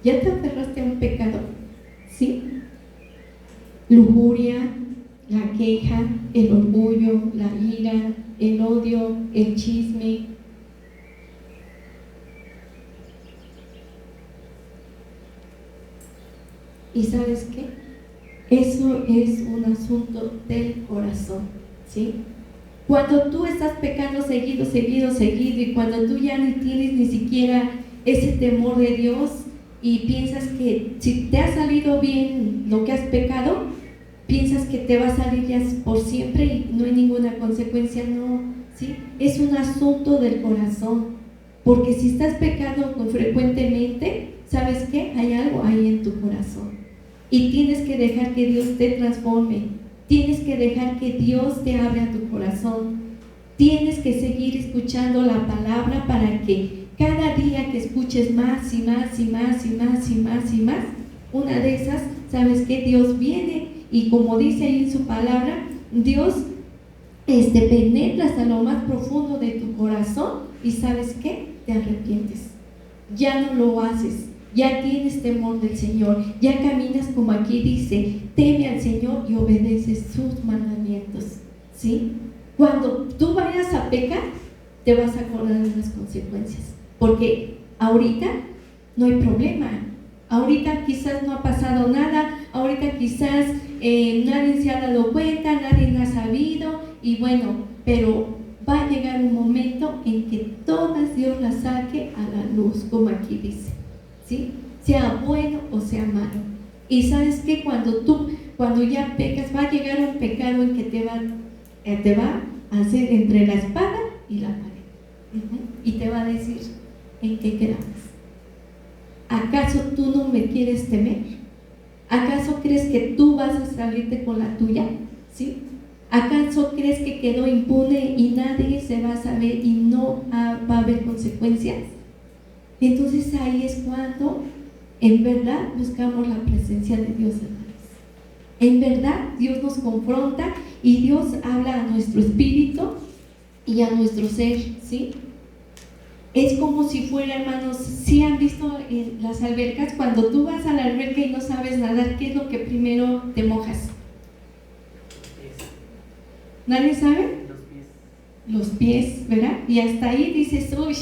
D: ¿Ya te aferraste a un pecado? ¿Sí? Lujuria, la queja, el orgullo, la ira, el odio, el chisme. ¿Y sabes qué? Eso es un asunto del corazón, ¿sí? Cuando tú estás pecando seguido, y cuando tú ya no tienes ni siquiera ese temor de Dios y piensas que si te ha salido bien lo que has pecado, piensas que te va a salir ya por siempre y no hay ninguna consecuencia, no, ¿sí? Es un asunto del corazón, porque si estás pecando frecuentemente, ¿sabes qué? Hay algo ahí en tu corazón y tienes que dejar que Dios te transforme. Tienes que dejar que Dios te abra tu corazón. Tienes que seguir escuchando la palabra para que cada día que escuches más y más y más y más y más y más, una de esas, ¿sabes qué? Dios viene y como dice ahí en su palabra, Dios penetra hasta lo más profundo de tu corazón y ¿sabes qué? Te arrepientes. Ya no lo haces. Ya tienes temor del Señor, ya caminas como aquí dice, teme al Señor y obedeces sus mandamientos, ¿sí? Cuando tú vayas a pecar, te vas a acordar de las consecuencias, porque ahorita no hay problema, ahorita quizás no ha pasado nada, ahorita quizás nadie se ha dado cuenta, nadie ha sabido, y bueno, pero va a llegar un momento en que todas Dios las saque a la luz, como aquí dice. ¿Sí? Sea bueno o sea malo. Y sabes que cuando ya pecas, va a llegar un pecado en que te va a hacer entre la espada y la pared. Y te va a decir, ¿en qué quedamos? ¿Acaso tú no me quieres temer? ¿Acaso crees que tú vas a salirte con la tuya? ¿Sí? ¿Acaso crees que quedó impune y nadie se va a saber y no va a haber consecuencias? Entonces ahí es cuando en verdad buscamos la presencia de Dios, hermanos. En verdad Dios nos confronta y Dios habla a nuestro espíritu y a nuestro ser, ¿sí? Es como si fuera, hermanos, si han visto en las albercas, cuando tú vas a la alberca y no sabes nadar, ¿qué es lo que primero te mojas? ¿Nadie sabe? Los pies, ¿verdad? Y hasta ahí dices, uy,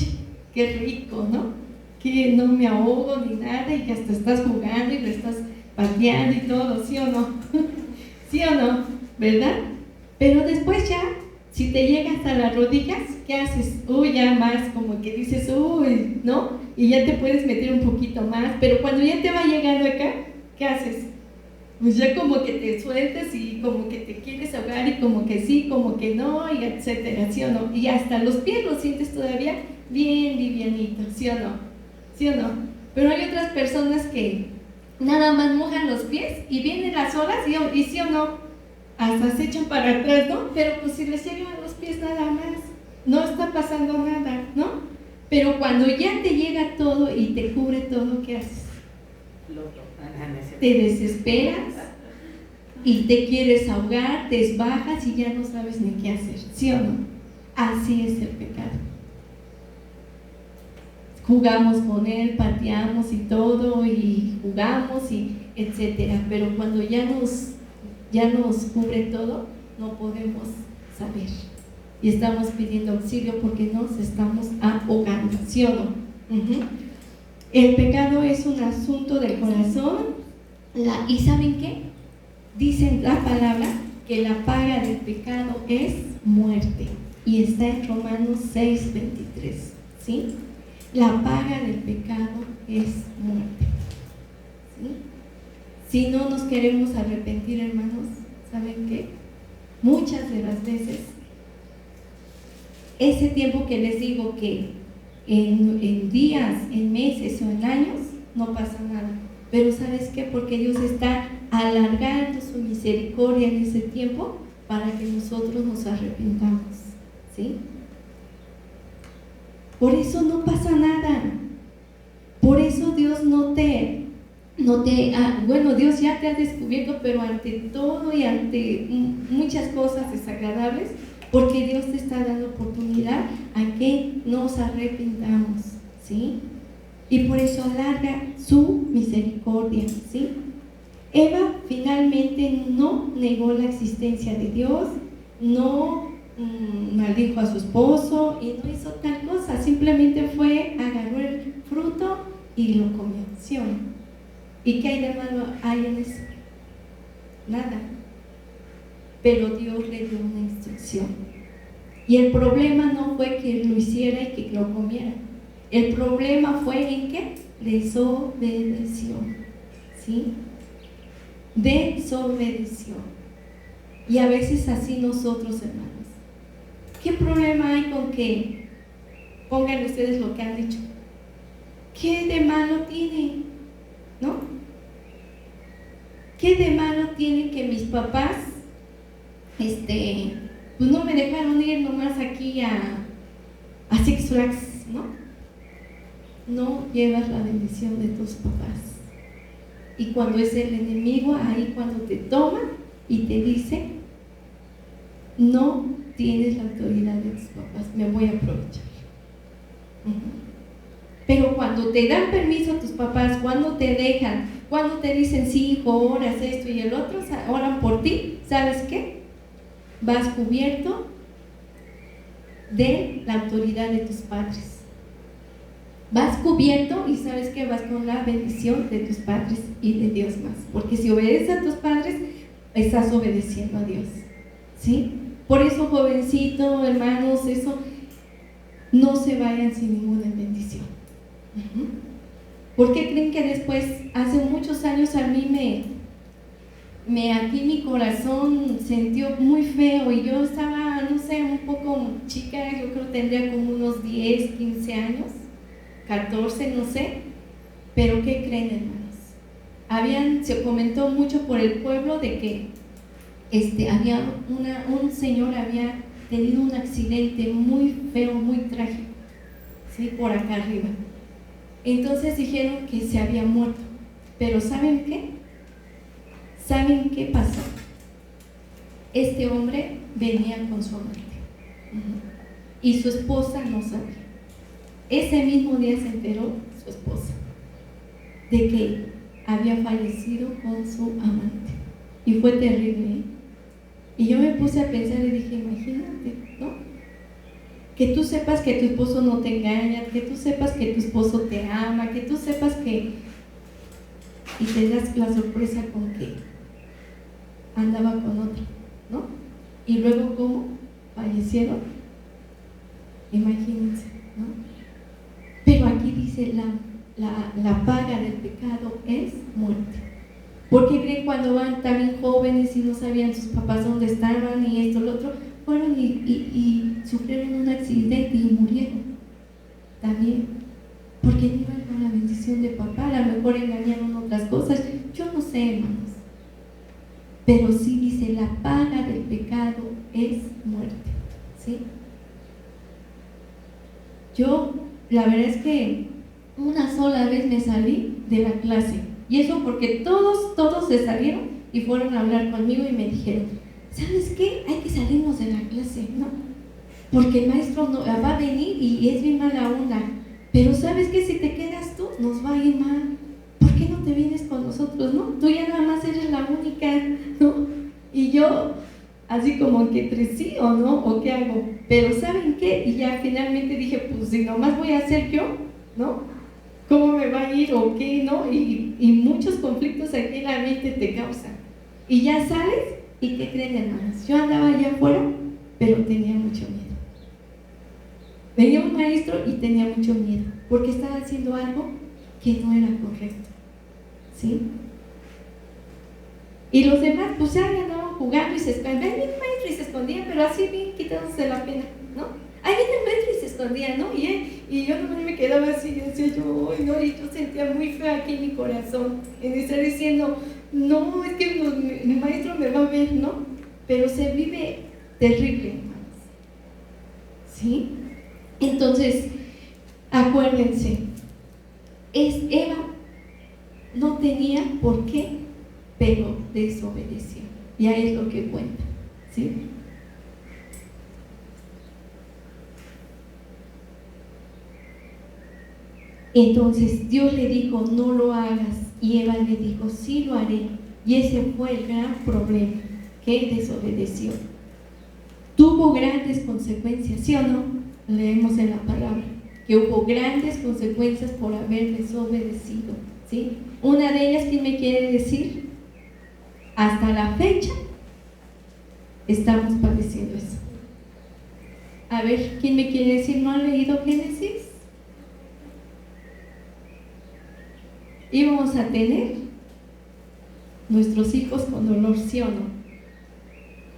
D: qué rico, ¿no? Que no me ahogo ni nada y que hasta estás jugando y lo estás pateando y todo, ¿sí o no? ¿Sí o no? ¿Verdad? Pero después ya, si te llega hasta las rodillas, ¿qué haces? Uy, ya más, como que dices, uy, ¿no? Y ya te puedes meter un poquito más, pero cuando ya te va llegando acá, ¿qué haces? Pues ya como que te sueltas y como que te quieres ahogar y como que sí, como que no, y etcétera, ¿sí o no? Y hasta los pies los sientes todavía bien livianitos, ¿sí o no? ¿Sí o no? Pero hay otras personas que nada más mojan los pies y vienen las olas y sí o no, hasta se echan para atrás, ¿no? Pero pues si les llegan a los pies nada más, no está pasando nada, ¿no? Pero cuando ya te llega todo y te cubre todo, ¿qué haces? Te desesperas y te quieres ahogar, te bajas y ya no sabes ni qué hacer, ¿sí o no? Así es el pecado. Jugamos con él, pateamos y todo, y jugamos y etcétera, pero cuando ya nos cubre todo, no podemos saber y estamos pidiendo auxilio porque nos estamos ahogando, ¿sí o no? El pecado es un asunto del corazón, y ¿saben qué? Dicen la palabra que la paga del pecado es muerte, y está en Romanos 6:23, ¿sí? La paga del pecado es muerte, ¿sí? Si no nos queremos arrepentir, hermanos, ¿saben qué? Muchas de las veces, ese tiempo que les digo que en días, en meses o en años, no pasa nada. Pero ¿sabes qué? Porque Dios está alargando su misericordia en ese tiempo para que nosotros nos arrepintamos, ¿sí? Por eso no pasa nada. Por eso Dios bueno, Dios ya te ha descubierto, pero ante todo y ante muchas cosas desagradables, porque Dios te está dando oportunidad a que nos arrepintamos, ¿sí? Y por eso alarga su misericordia, ¿sí? Eva finalmente no negó la existencia de Dios, no maldijo a su esposo y no hizo tal cosa, simplemente agarró el fruto y lo comió, ¿sí o no? ¿Y qué hay de malo hay en eso? Nada. Pero Dios le dio una instrucción. Y el problema no fue que lo hiciera y que lo comiera. El problema fue en que desobedeció. ¿Sí? Desobedeció. Y a veces así nosotros, hermanos. ¿Qué problema hay con que pongan ustedes lo que han dicho? ¿Qué de malo tiene? ¿No? ¿Qué de malo tiene que mis papás pues no me dejaron ir nomás aquí a Six Flags, ¿no? No llevas la bendición de tus papás. Y cuando es el enemigo, ahí cuando te toma y te dice, no tienes la autoridad de tus papás, me voy a aprovechar. Pero cuando te dan permiso tus papás, cuando te dejan, cuando te dicen, sí, hijo, oras esto y el otro, oran por ti, ¿sabes qué? Vas cubierto de la autoridad de tus padres. Vas cubierto y sabes que vas con la bendición de tus padres y de Dios más. Porque si obedeces a tus padres, estás obedeciendo a Dios. ¿Sí? Por eso, jovencito, hermanos, eso, no se vayan sin ninguna bendición. ¿Por qué creen que después, hace muchos años a mí aquí mi corazón sintió muy feo y yo estaba, no sé, un poco chica, yo creo que tendría como unos 10, 15 años, 14, no sé, pero ¿qué creen, hermanos? Se comentó mucho por el pueblo de que un señor había tenido un accidente muy feo, muy trágico, ¿sí? Por acá arriba. Entonces dijeron que se había muerto, pero ¿saben qué? ¿Saben qué pasó? Este hombre venía con su amante y su esposa no sabía. Ese mismo día se enteró su esposa de que había fallecido con su amante y fue terrible, ¿eh? Y yo me puse a pensar y dije, imagínate, ¿no? Que tú sepas que tu esposo no te engaña, que tú sepas que tu esposo te ama, que tú sepas que... y te das la sorpresa con que andaba con otro, ¿no? Y luego, ¿cómo? Fallecieron. Imagínense, ¿no? Pero aquí dice la paga del pecado es muerte. ¿Por qué creen cuando van también jóvenes y no sabían sus papás dónde estaban y esto, lo otro? Fueron y sufrieron un accidente y murieron también, porque no iban con la bendición de papá, a lo mejor engañaron otras cosas, yo no sé, hermanos, pero sí dice la paga del pecado es muerte, ¿sí? Yo, la verdad es que una sola vez me salí de la clase, y eso porque todos se salieron y fueron a hablar conmigo y me dijeron, ¿sabes qué? Hay que salirnos de la clase, ¿no? Porque el maestro no, va a venir y es bien mala onda. Pero ¿sabes qué? Si te quedas tú, nos va a ir mal. ¿Por qué no te vienes con nosotros, no? Tú ya nada más eres la única, ¿no? Y yo, así como que entre sí o no, ¿o qué hago? Pero ¿saben qué? Y ya finalmente dije, pues si nomás voy a hacer yo, ¿no? ¿Cómo me va a ir o qué, no? Y muchos conflictos aquí en la mente te causan. Y ya sales. ¿Y qué creen, hermanos? Yo andaba allá afuera, pero tenía mucho miedo. Venía un maestro y tenía mucho miedo, porque estaba haciendo algo que no era correcto, ¿sí? Y los demás, pues ya andaban jugando y se escondían. Ahí viene el maestro y se escondían, pero así bien quitándose la pena, ¿no? Ahí viene el maestro y se escondía, ¿no? Y yo nomás me quedaba así, y decía yo, ¡ay, no! Y yo sentía muy feo aquí en mi corazón, en estar diciendo, no, es que mi maestro me va a ver, ¿no? Pero se vive terrible, hermanos, ¿sí? Entonces, acuérdense, Eva no tenía por qué, pero desobedeció. Ya es lo que cuenta, ¿sí? Entonces Dios le dijo, no lo hagas, y Eva le dijo, sí lo haré. Y ese fue el gran problema, que desobedeció. tuvo grandes consecuencias, ¿sí o no? Leemos en la palabra que hubo grandes consecuencias por haber desobedecido, ¿sí? Una de ellas, ¿quién me quiere decir? Hasta la fecha estamos padeciendo eso. A ver, ¿quién me quiere decir? ¿No han leído Génesis? Íbamos a tener nuestros hijos con dolor, ¿sí o no?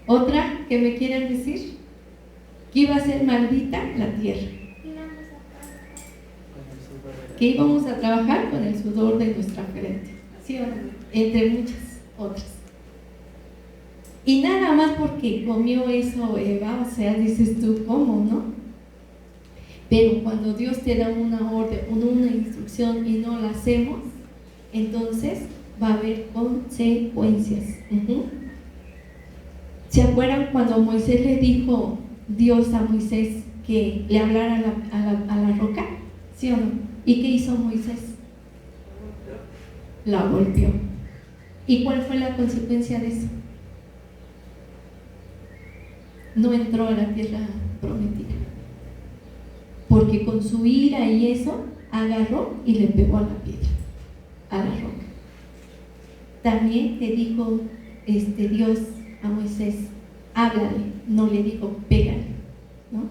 D: Otra que me quieran decir, que iba a ser maldita la tierra, que íbamos a trabajar con el sudor de nuestra frente, ¿sí o no? Entre muchas otras. Y nada más porque comió eso Eva, o sea, dices tú, ¿cómo, no? Pero cuando Dios te da una orden, una instrucción y no la hacemos, entonces va a haber consecuencias. ¿Se acuerdan cuando Moisés le dijo Dios a Moisés que le hablara a la roca? ¿Sí o no? ¿Y qué hizo Moisés? La golpeó. ¿Y cuál fue la consecuencia de eso? No entró a la tierra prometida, porque con su ira y eso agarró y le pegó a la piedra, a la roca. También le dijo Dios a Moisés, háblale, no le dijo pégale, ¿no?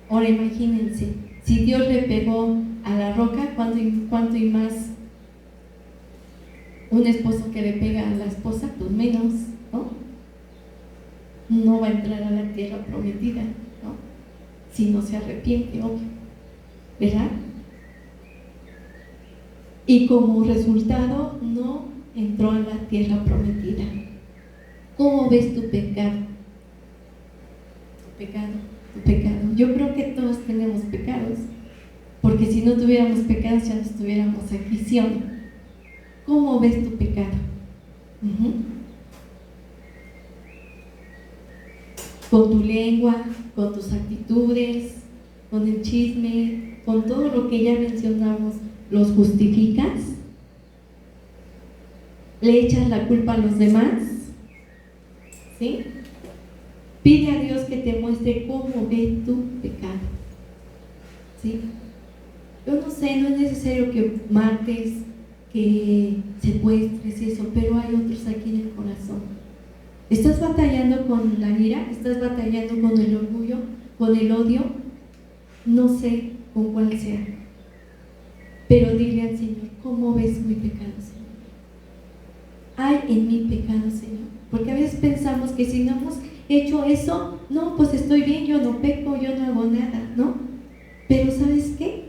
D: Ahora imagínense, si Dios le pegó a la roca, ¿cuánto y más un esposo que le pega a la esposa? Pues menos, ¿no? No va a entrar a la tierra prometida, ¿no? Si no se arrepiente, obvio, ¿verdad? Y como resultado no entró a la tierra prometida. ¿Cómo ves tu pecado? Tu pecado. Yo creo que todos tenemos pecados, porque si no tuviéramos pecados ya no estuviéramos aquí, ¿sí o no? ¿Cómo ves tu pecado? Con tu lengua, con tus actitudes, con el chisme, con todo lo que ya mencionamos, ¿los justificas? ¿Le echas la culpa a los demás? ¿Sí? Pide a Dios que te muestre cómo ve tu pecado. ¿Sí? Yo no sé, no es necesario que mates, que secuestres eso, pero hay otros aquí en el corazón. ¿Estás batallando con la ira? ¿Estás batallando con el orgullo? ¿Con el odio? No sé con cuál sea. Pero dile al Señor, ¿cómo ves mi pecado, Señor? Hay en mi pecado, Señor. Porque a veces pensamos que si no hemos hecho eso, no, pues estoy bien, yo no peco, yo no hago nada, ¿no? Pero ¿sabes qué?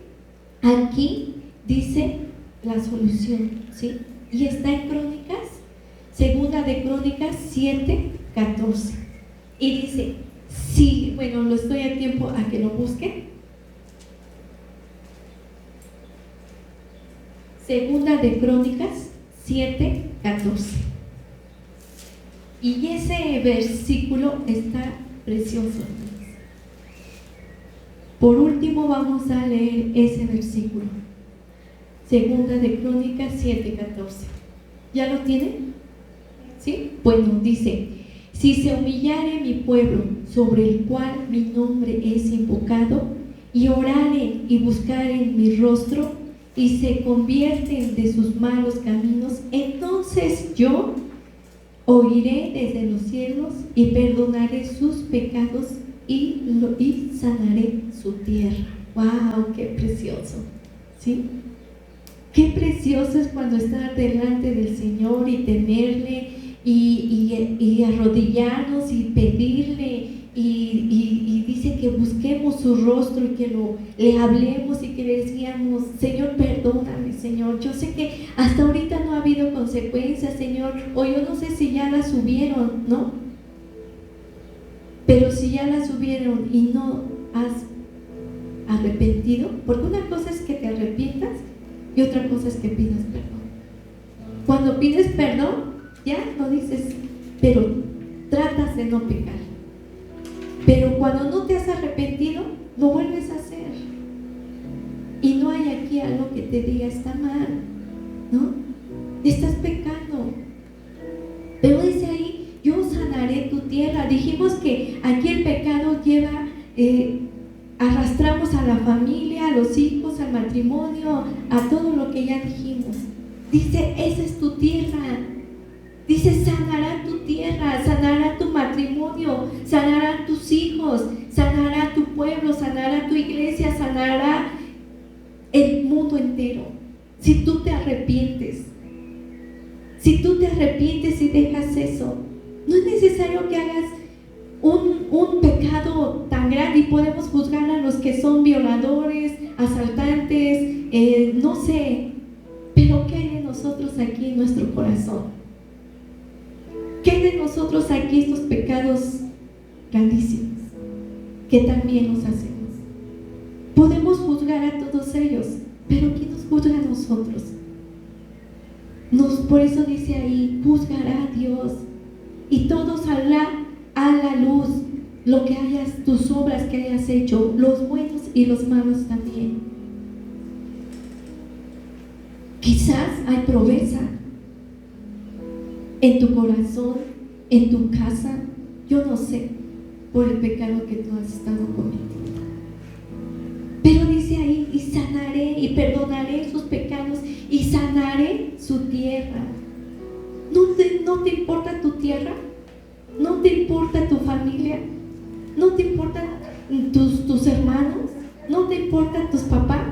D: Aquí dice la solución, ¿sí? Y está en Crónicas, Segunda de Crónicas 7:14. Y dice, sí, bueno, lo estoy a tiempo a que lo busquen. Segunda de Crónicas 7:14. Y ese versículo está precioso. Por último vamos a leer ese versículo. Segunda de Crónicas 7:14. ¿Ya lo tienen? ¿Sí? Bueno, dice, si se humillare mi pueblo, sobre el cual mi nombre es invocado, y oraren y buscaren mi rostro, y se convierten de sus malos caminos, entonces yo oiré desde los cielos y perdonaré sus pecados y sanaré su tierra. ¡Wow! ¡Qué precioso! ¿Sí? Qué precioso es cuando estar delante del Señor y temerle y arrodillarnos y pedirle y dice que busquemos su rostro y que le hablemos y que le decíamos, Señor, perdóname, Señor, yo sé que hasta ahorita no ha habido consecuencias, Señor, o yo no sé si ya las hubieron, ¿no? Pero si ya las hubieron y no has arrepentido, porque una cosa es que te arrepientas y otra cosa es que pidas perdón. Cuando pides perdón, ya lo dices, pero tratas de no pecar. Pero cuando no te has arrepentido, lo vuelves a hacer. Y no hay aquí algo que te diga está mal, ¿no? Estás pecando. Pero dice ahí, yo sanaré tu tierra. Dijimos que aquí el pecado arrastramos a la familia, a los hijos, al matrimonio, a todo lo que ya dijimos. Dice, esa es tu tierra. Dice, sanará tu tierra, sanará tu matrimonio, sanarán tus hijos, sanará tu pueblo, sanará tu iglesia, sanará el mundo entero. Si tú te arrepientes, y dejas eso, no es necesario que hagas un pecado tan grande y podemos juzgar a los que son violadores, asaltantes, no sé, pero ¿qué hay de nosotros aquí en nuestro corazón? ¿Qué hay de nosotros aquí estos pecados grandísimos que también los hacemos? Podemos juzgar a todos ellos, pero ¿quién nos juzga a nosotros? Por eso dice ahí, juzgará a Dios y todo saldrá a la luz, lo que hayas, tus obras que hayas hecho, los buenos y los malos también. Quizás hay pobreza en tu corazón, en tu casa, yo no sé, por el pecado que tú has estado cometiendo. Pero dice ahí, y sanaré y perdonaré sus pecados y sanaré su tierra. ¿No te importa tu tierra? ¿No te importa tu familia? ¿No te importan tus hermanos? ¿No te importan tus papás?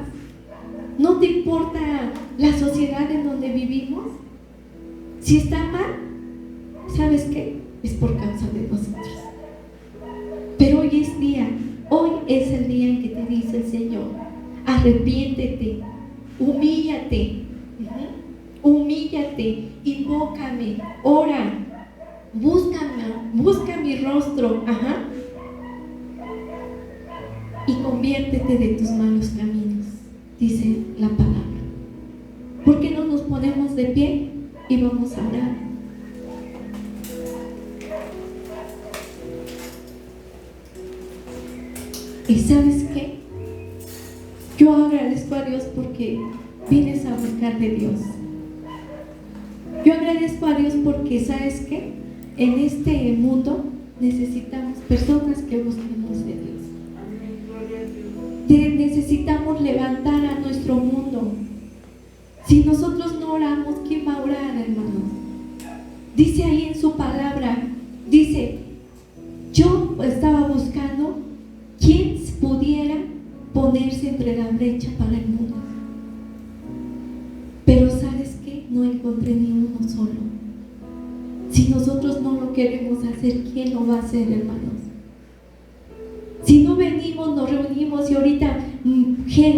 D: ¿No te importa la sociedad en donde vivimos? Si está mal, ¿sabes qué? Es por causa de nosotros. Pero hoy es el día en que te dice el Señor, arrepiéntete, humíllate, invócame, ora, busca mi rostro, y conviértete de tus malos caminos, dice la palabra. ¿Por qué no nos ponemos de pie y vamos a orar? ¿Y sabes qué? Yo agradezco a Dios porque vienes a buscar de Dios. Yo agradezco a Dios porque, ¿sabes qué? En este mundo necesitamos personas que busquemos de Dios. Necesitamos levantar a nuestro mundo. Si nosotros no oramos, ¿quién va a orar, hermanos? Dice ahí en su palabra, dice, yo estaba buscando quién pudiera ponerse entre la brecha para el mundo. Pero ¿sabes qué? No encontré ni uno solo. Si nosotros no lo queremos hacer, ¿quién lo va a hacer, hermanos? Si no venimos, nos reunimos y ahorita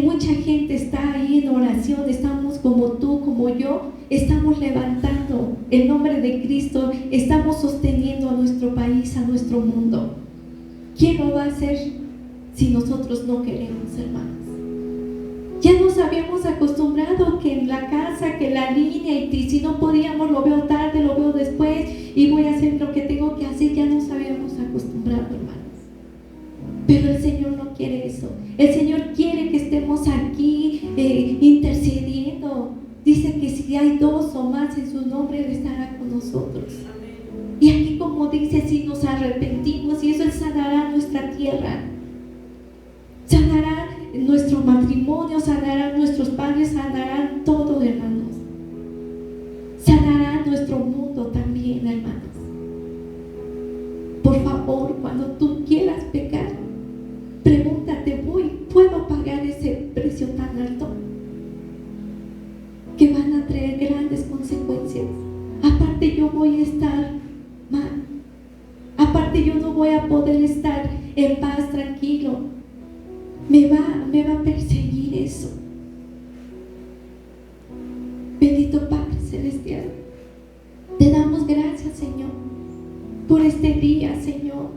D: mucha gente está ahí en oración, estamos como tú, como yo, estamos levantando el nombre de Cristo, estamos sosteniendo a nuestro país, a nuestro mundo. ¿Quién lo va a hacer si nosotros no queremos, hermanos? Ya nos habíamos acostumbrado que en la casa, que la línea, y si no podíamos, lo veo tarde, lo veo después y voy a hacer lo que tengo que hacer. Ya nos habíamos acostumbrado, hermanos. Pero el Señor no quiere eso. El Señor quiere que estemos aquí intercediendo. Dice que si hay dos o más en su nombre, Él estará con nosotros. Y aquí, como dice, si nos arrepentimos, y eso Él sanará nuestra tierra, sanará nuestro matrimonio, sanará nuestros padres, sanará todo, hermanos. Sanará nuestro mundo también, hermanos. Por favor, cuando tú quieras pecar, pregúntate, ¿puedo pagar ese precio tan alto? Que van a traer grandes consecuencias. Aparte, yo voy a estar mal. Aparte, yo no voy a poder estar en paz, tranquilo. Me va a perseguir eso. Bendito Padre Celestial, te damos gracias, Señor, por este día, Señor,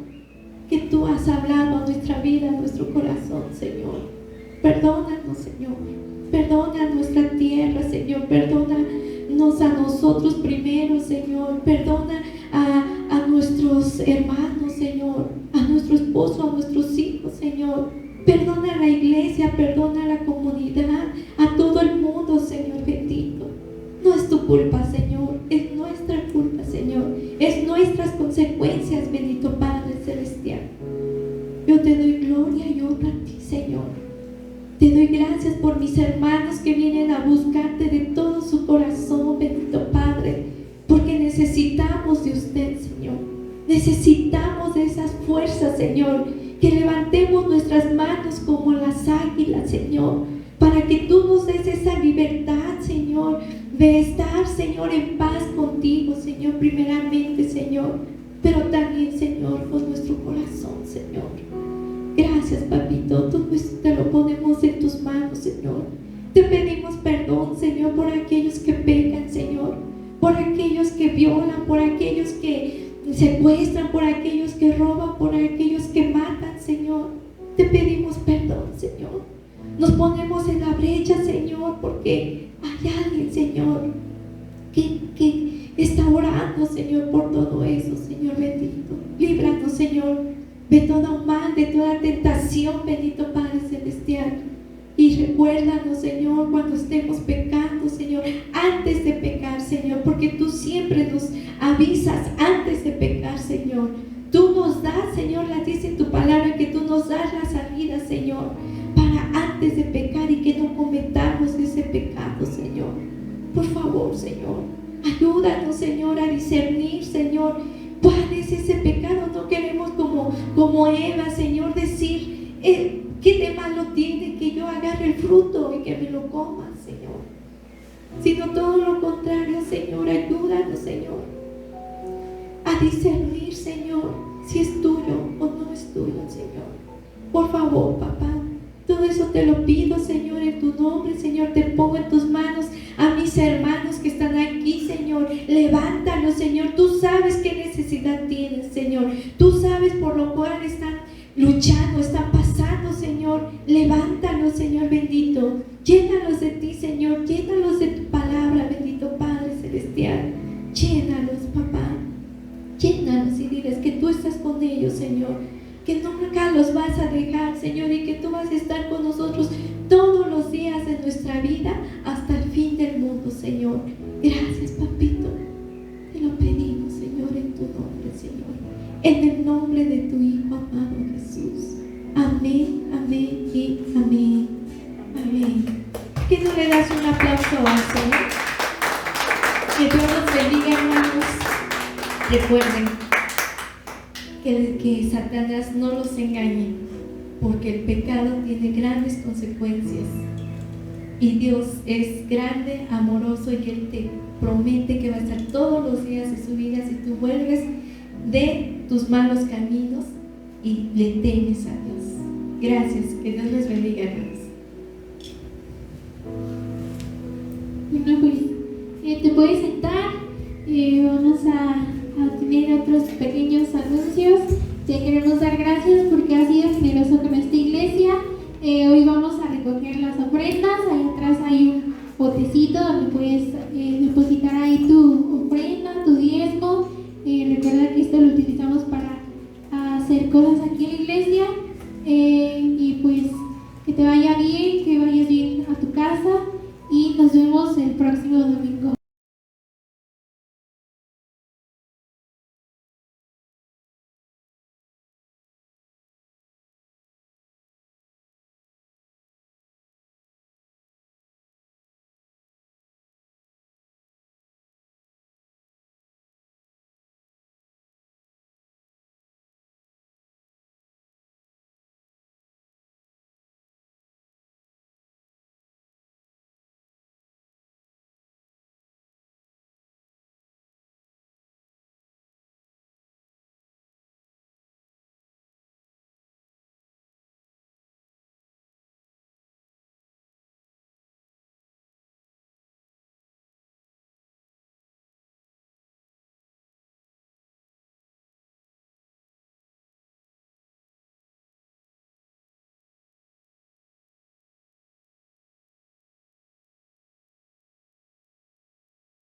D: que tú has hablado a nuestra vida, a nuestro corazón, Señor. Perdónanos, Señor. Perdona nuestra tierra, Señor. Perdónanos a nosotros primero, Señor. Perdona a nuestros hermanos, Señor. A nuestro esposo, a nuestros hijos, Señor. Perdona a la iglesia, perdona a la comunidad, a todo el mundo, Señor bendito. No es tu culpa, Señor. Es nuestra culpa, Señor. Es nuestras consecuencias, bendito Padre Celestial. Yo te doy gloria. doy gracias por mis hermanos que vienen a buscarte de todo su corazón, bendito Padre, porque necesitamos de usted, Señor. Necesitamos de esas fuerzas, Señor, que levantemos nuestras manos como las águilas, Señor, para que tú nos des esa libertad, Señor, de estar, Señor, en paz contigo, Señor, primeramente, Señor, pero también, Señor, con nuestro corazón, Señor. Gracias, papito, todo esto te lo ponemos en tus manos, Señor. Te pedimos perdón, Señor, por aquellos que pecan, Señor, por aquellos que violan, por aquellos que secuestran, por aquellos que roban, por aquellos que matan, Señor. Te pedimos perdón, Señor. Nos ponemos en la brecha, Señor, porque hay alguien, Señor, que está orando, Señor, por todo eso, Señor bendito. Líbranos, Señor, de todo mal, de toda tentación, bendito Padre Celestial. Y recuérdanos, Señor, cuando estemos pecando, Señor, antes de pecar, Señor, porque tú siempre nos avisas antes de pecar, Señor. Tú nos das, Señor, la dice en tu palabra que tú nos das la salida, Señor, para antes de pecar y que no cometamos ese pecado, Señor. Por favor, Señor, ayúdanos, Señor, a discernir, Señor, cuál es ese pecado. No queremos como Eva, Señor, decir, ¿qué de malo tiene que yo agarre el fruto y que me lo coma, Señor? Sino todo lo contrario, Señor, ayúdanos, Señor, a discernir, Señor, si es tuyo o no es tuyo, Señor. Por favor, papá, todo eso te lo pido, Señor, en tu nombre, Señor. Te pongo en tus manos a mis hermanos que están aquí, Señor. Levántalos, Señor. Tú sabes qué necesidad tienen, Señor. Tú sabes por lo cual están luchando, están pasando, Señor. Levántalos, Señor bendito. Llénalos de ti, Señor. Llénalos de tu palabra, bendito Padre Celestial. Llénalos, papá. Llénalos y diles que tú estás con ellos, Señor, que nunca los vas a dejar, Señor, y que tú vas a estar con nosotros todos los días de nuestra vida hasta el fin del mundo, Señor. Gracias, papito. Te lo pedimos, Señor, en tu nombre, Señor, en el nombre de tu Hijo amado Jesús. Amén, amén y amén. Amén. ¿Qué no le das un aplauso al Señor? Que Dios nos bendiga, hermanos. Recuerden que Satanás no los engañe, porque el pecado tiene grandes consecuencias y Dios es grande, amoroso, y Él te promete que va a estar todos los días de su vida si tú vuelves de tus malos caminos y le temes a Dios. Gracias, que Dios les bendiga, hermanos.
B: Bueno, pues te puedes sentar. Vamos a tener otros pequeños anuncios. Te queremos dar gracias porque has sido generoso con esta iglesia. Hoy vamos a recoger las ofrendas. Ahí atrás hay un botecito donde puedes depositar ahí tu ofrenda, tu diezmo. Recuerda que esto lo utilizamos para hacer cosas aquí en la iglesia. Y pues que te vaya bien, que vayas bien a tu casa y nos vemos el próximo domingo.